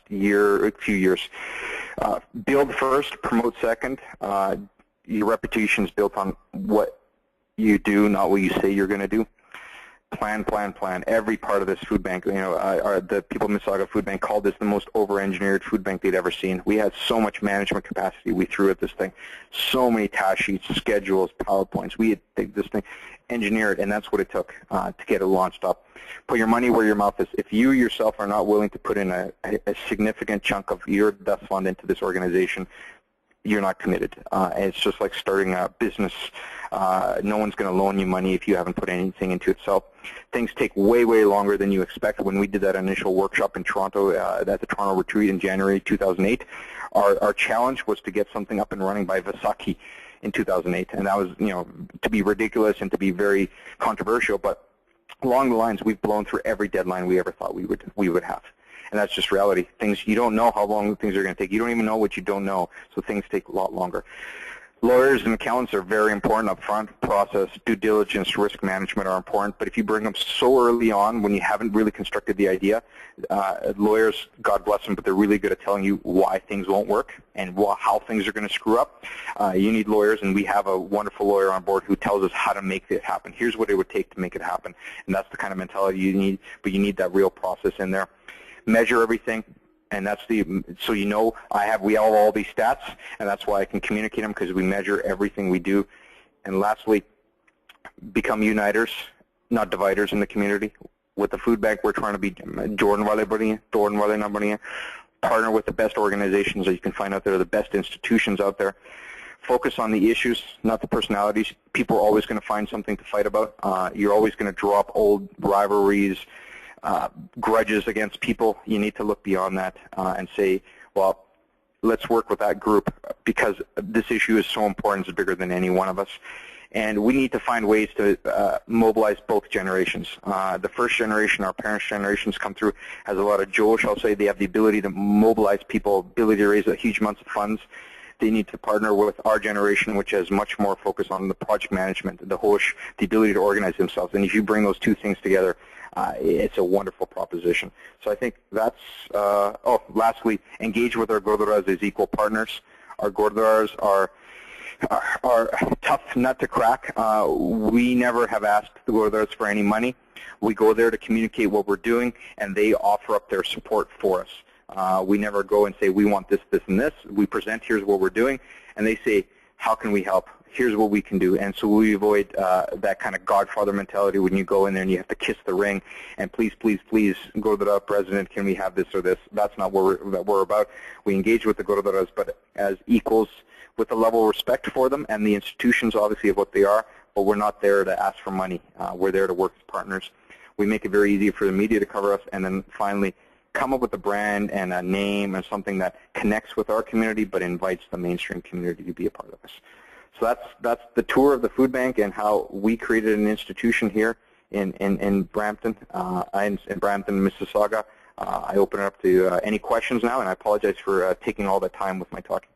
few years. Build first, promote second. Your reputation is built on what you do, not what you say you're going to do. Plan, plan, plan. Every part of this food bank, the people of Mississauga Food Bank called this the most over-engineered food bank they'd ever seen. We had so much management capacity we threw at this thing. So many task sheets, schedules, PowerPoints. We had to take this thing, engineer it, and that's what it took to get it launched up. Put your money where your mouth is. If you yourself are not willing to put in a significant chunk of your best fund into this organization, you're not committed. It's just like starting a business. No one's going to loan you money if you haven't put anything into it. So things take way, way longer than you expect. When we did that initial workshop in Toronto, at the Toronto retreat in January 2008, our challenge was to get something up and running by Vaisakhi in 2008. And that was, to be ridiculous and to be very controversial. But along the lines, we've blown through every deadline we ever thought we would have. And that's just reality. Things, you don't know how long things are going to take. You don't even know what you don't know, so things take a lot longer. Lawyers and accountants are very important up front. Process, due diligence, risk management are important. But if you bring them so early on when you haven't really constructed the idea, lawyers, God bless them, but they're really good at telling you why things won't work and how things are going to screw up. You need lawyers, and we have a wonderful lawyer on board who tells us how to make it happen. Here's what it would take to make it happen. And that's the kind of mentality you need, but you need that real process in there. Measure everything, and that's so we have all these stats, and that's why I can communicate them, because we measure everything we do. And lastly, become uniters, not dividers in the community. With the food bank, we're trying to be partner with the best organizations that you can find out there, the best institutions out there. Focus on the issues, not the personalities. People are always going to find something to fight about. You're always going to drop old rivalries, grudges against people. You need to look beyond that and say, well, let's work with that group, because this issue is so important. It's bigger than any one of us. And we need to find ways to mobilize both generations. The first generation, our parents' generations, come through, has a lot of josh, I'll say. They have the ability to mobilize people, ability to raise huge amounts of funds. They need to partner with our generation, which has much more focus on the project management, the hosh, the ability to organize themselves. And if you bring those two things together, it's a wonderful proposition. So I think that's, lastly, engage with our Gurdwaras as equal partners. Our Gurdwaras are tough nut to crack. We never have asked the Gurdwaras for any money. We go there to communicate what we're doing, and they offer up their support for us. We never go and say, we want this, this, and this. We present, here's what we're doing, and they say, how can we help? Here's what we can do. And so we avoid that kind of Godfather mentality when you go in there and you have to kiss the ring and please, please, please, Gurdwara President, can we have this or this? That's not what we're about. We engage with the Gurdwaras, but as equals with a level of respect for them and the institutions, obviously, of what they are, but we're not there to ask for money. We're there to work as partners. We make it very easy for the media to cover us, and then finally, come up with a brand and a name and something that connects with our community but invites the mainstream community to be a part of us. So that's the tour of the food bank and how we created an institution here in Brampton, in Brampton, Mississauga. I open it up to any questions now, and I apologize for taking all the time with my talking.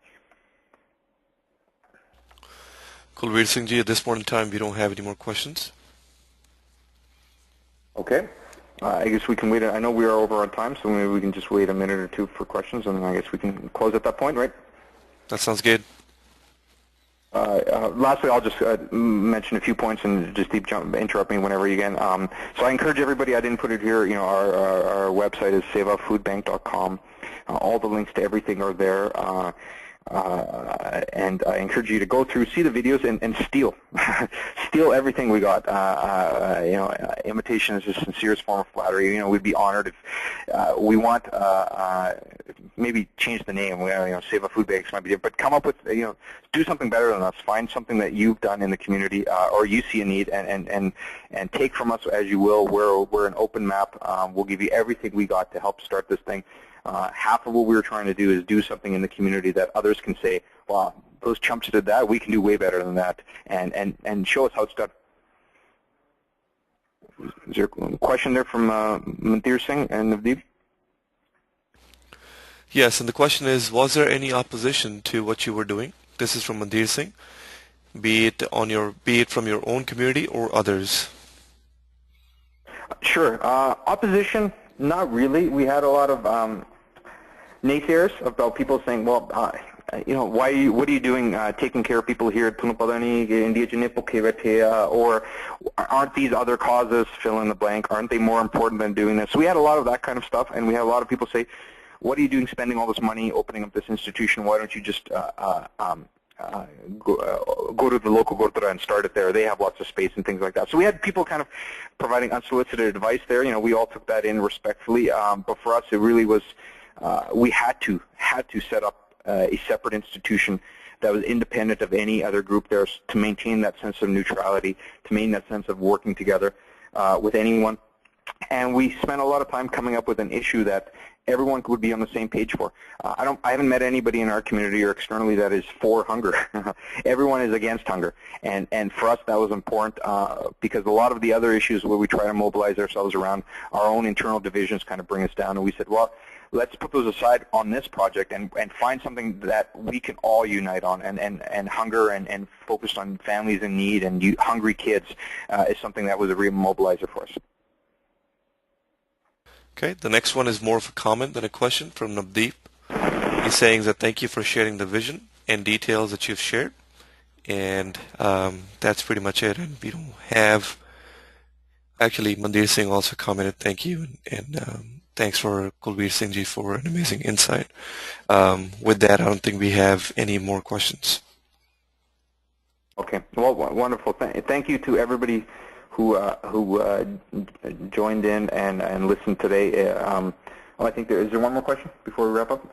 Kulvir Singh Ji, at this point in time, we don't have any more questions. Okay. I guess we can wait. I know we are over on time, so maybe we can just wait a minute or two for questions, and then I guess we can close at that point, right? That sounds good. Lastly, I'll just mention a few points and just interrupt me whenever you can. So I encourage everybody, I didn't put it here, our website is sevafoodbank.com. All the links to everything are there. And I encourage you to go through, see the videos, and steal. Steal everything we got. Imitation is the sincerest form of flattery. We'd be honored if we want, maybe change the name. Seva Food Banks might be there, but come up with, do something better than us. Find something that you've done in the community or you see a need, and take from us as you will. We're an open map. We'll give you everything we got to help start this thing. Half of what we were trying to do is do something in the community that others can say, wow, those chumps did that, we can do way better than that, and show us how it's done. Is there a question there from Kulvir Singh and Navdeep? Yes, and the question is, was there any opposition to what you were doing? This is from Kulvir Singh, be it from your own community or others. Sure. Opposition, not really. We had a lot of naysayers, about people saying, well, you know, what are you doing taking care of people here, or aren't these other causes, fill in the blank, aren't they more important than doing this? So we had a lot of that kind of stuff, and we had a lot of people say, what are you doing spending all this money opening up this institution? Why don't you just go to the local Gurdwara and start it there? They have lots of space and things like that. So we had people kind of providing unsolicited advice there. You know, we all took that in respectfully, but for us it really was, we had to set up a separate institution that was independent of any other group there to maintain that sense of neutrality, to maintain that sense of working together with anyone. And we spent a lot of time coming up with an issue that everyone would be on the same page for. I haven't met anybody in our community or externally that is for hunger. Everyone is against hunger. And for us that was important because a lot of the other issues where we try to mobilize ourselves around our own internal divisions kind of bring us down. And we said, well, let's put those aside on this project and find something that we can all unite on. And hunger and focused on families in need and hungry kids is something that was a real mobilizer for us. Okay, the next one is more of a comment than a question from Navdeep. He's saying that thank you for sharing the vision and details that you've shared. And that's pretty much it. And we don't have, actually Mandir Singh also commented thank you and thanks for Kulvir Singh Ji for an amazing insight. With that, I don't think we have any more questions. Okay, well, wonderful. Thank you to everybody who joined in and listened today. I think is there one more question before we wrap up?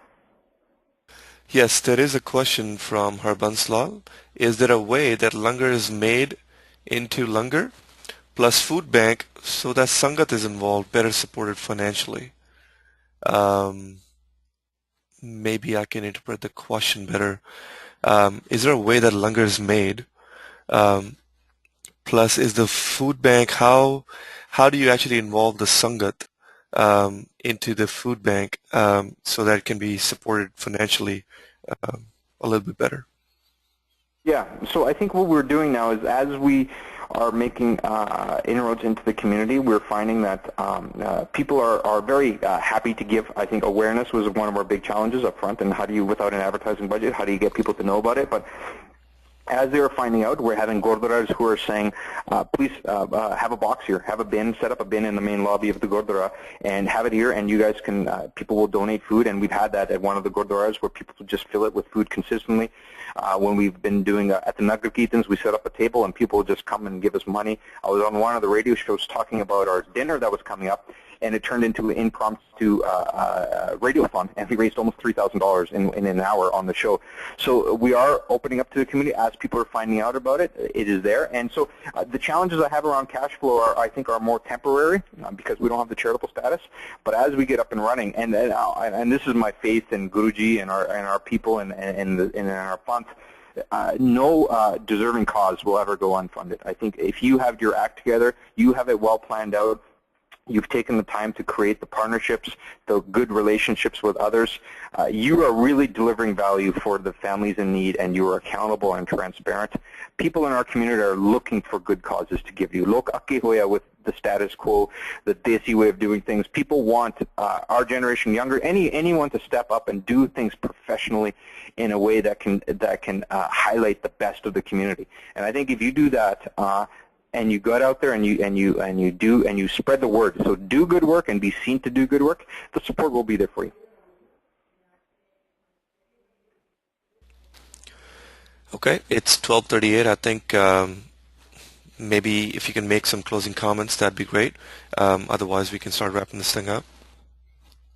Yes, there is a question from Harbanslal. Is there a way that langar is made into langar plus food bank so that Sangat is involved, better supported financially? Maybe I can interpret the question better. Is there a way that langar is made? Plus, is the food bank, how do you actually involve the Sangat into the food bank so that it can be supported financially a little bit better? Yeah, so I think what we're doing now is as we are making inroads into the community, we're finding that people are very happy to give. I think awareness was one of our big challenges up front, and how do you, without an advertising budget, how do you get people to know about it? But as they are finding out, we're having Gurdwaras who are saying, please have a box here, have a bin, set up a bin in the main lobby of the Gurdwara and have it here, and you guys can, people will donate food. And we've had that at one of the Gurdwaras where people just fill it with food consistently. When we've been doing at the Nagar Kirtans, we set up a table and people just come and give us money. I was on one of the radio shows talking about our dinner that was coming up, and it turned into an impromptu radiothon, and we raised almost $3,000 in an hour on the show. So we are opening up to the community as people are finding out about it. It is there, and so the challenges I have around cash flow are, I think, are more temporary because we don't have the charitable status. But as we get up and running, and this is my faith in Guruji and our people and in our funds. No deserving cause will ever go unfunded. I think if you have your act together, you have it well planned out, you've taken the time to create the partnerships, the good relationships with others, you are really delivering value for the families in need, and you are accountable and transparent. People in our community are looking for good causes to give you. Lok akke hoya with the status quo, the desi way of doing things. People want our generation, younger, anyone to step up and do things professionally in a way that can highlight the best of the community. And I think if you do that, and you got out there and you spread the word. So do good work and be seen to do good work. The support will be there for you. Okay, it's 12:38. I think maybe if you can make some closing comments, that'd be great. Otherwise, we can start wrapping this thing up.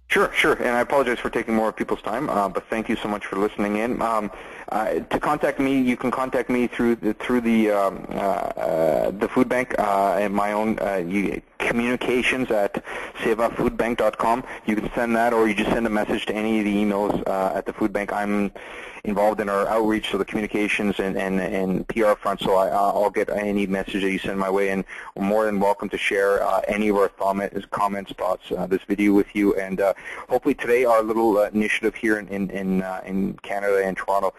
Sure. And I apologize for taking more of people's time, but thank you so much for listening in. To contact me, you can contact me through the food bank and my own communications at sevafoodbank.com. You can send that, or you just send a message to any of the emails at the food bank. I'm involved in our outreach, so the communications and PR front, so I'll get any message that you send my way, and we're more than welcome to share any of our comments, thoughts, this video with you. And hopefully today our little initiative here in Canada and Toronto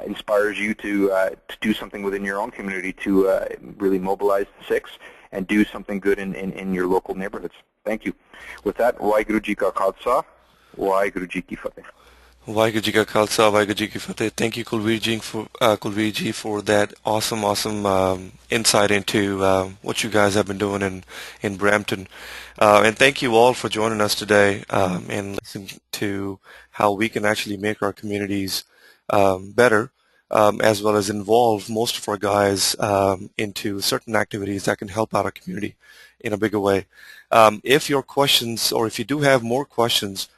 inspires you to do something within your own community to really mobilize the Sikhs and do something good in your local neighborhoods. Thank you. With that, Waheguru Ji Ka Khalsa. Waheguru Ji Ki Fateh. Vaheguru Ji Ka Khalsa, Vaheguru Ji Ki Fateh. Thank you, Kulvir Ji, for that awesome insight into what you guys have been doing in Brampton. And thank you all for joining us today and listening to how we can actually make our communities better, as well as involve most of our guys into certain activities that can help out our community in a bigger way. If your questions, or if you do have more questions,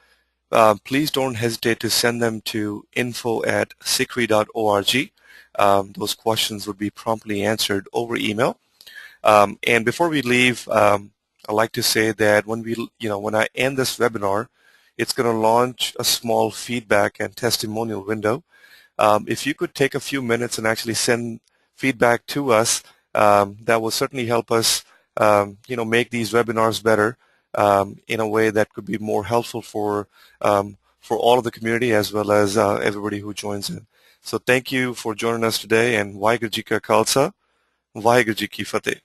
please don't hesitate to send them to info@sikri.org. Those questions would be promptly answered over email. And before we leave, I'd like to say that when I end this webinar, it's going to launch a small feedback and testimonial window. If you could take a few minutes and actually send feedback to us, that will certainly help us, make these webinars better in a way that could be more helpful for all of the community as well as everybody who joins in. So thank you for joining us today, and Vaheguru Ji Ka Khalsa, Vaheguru Ji Ki Fateh.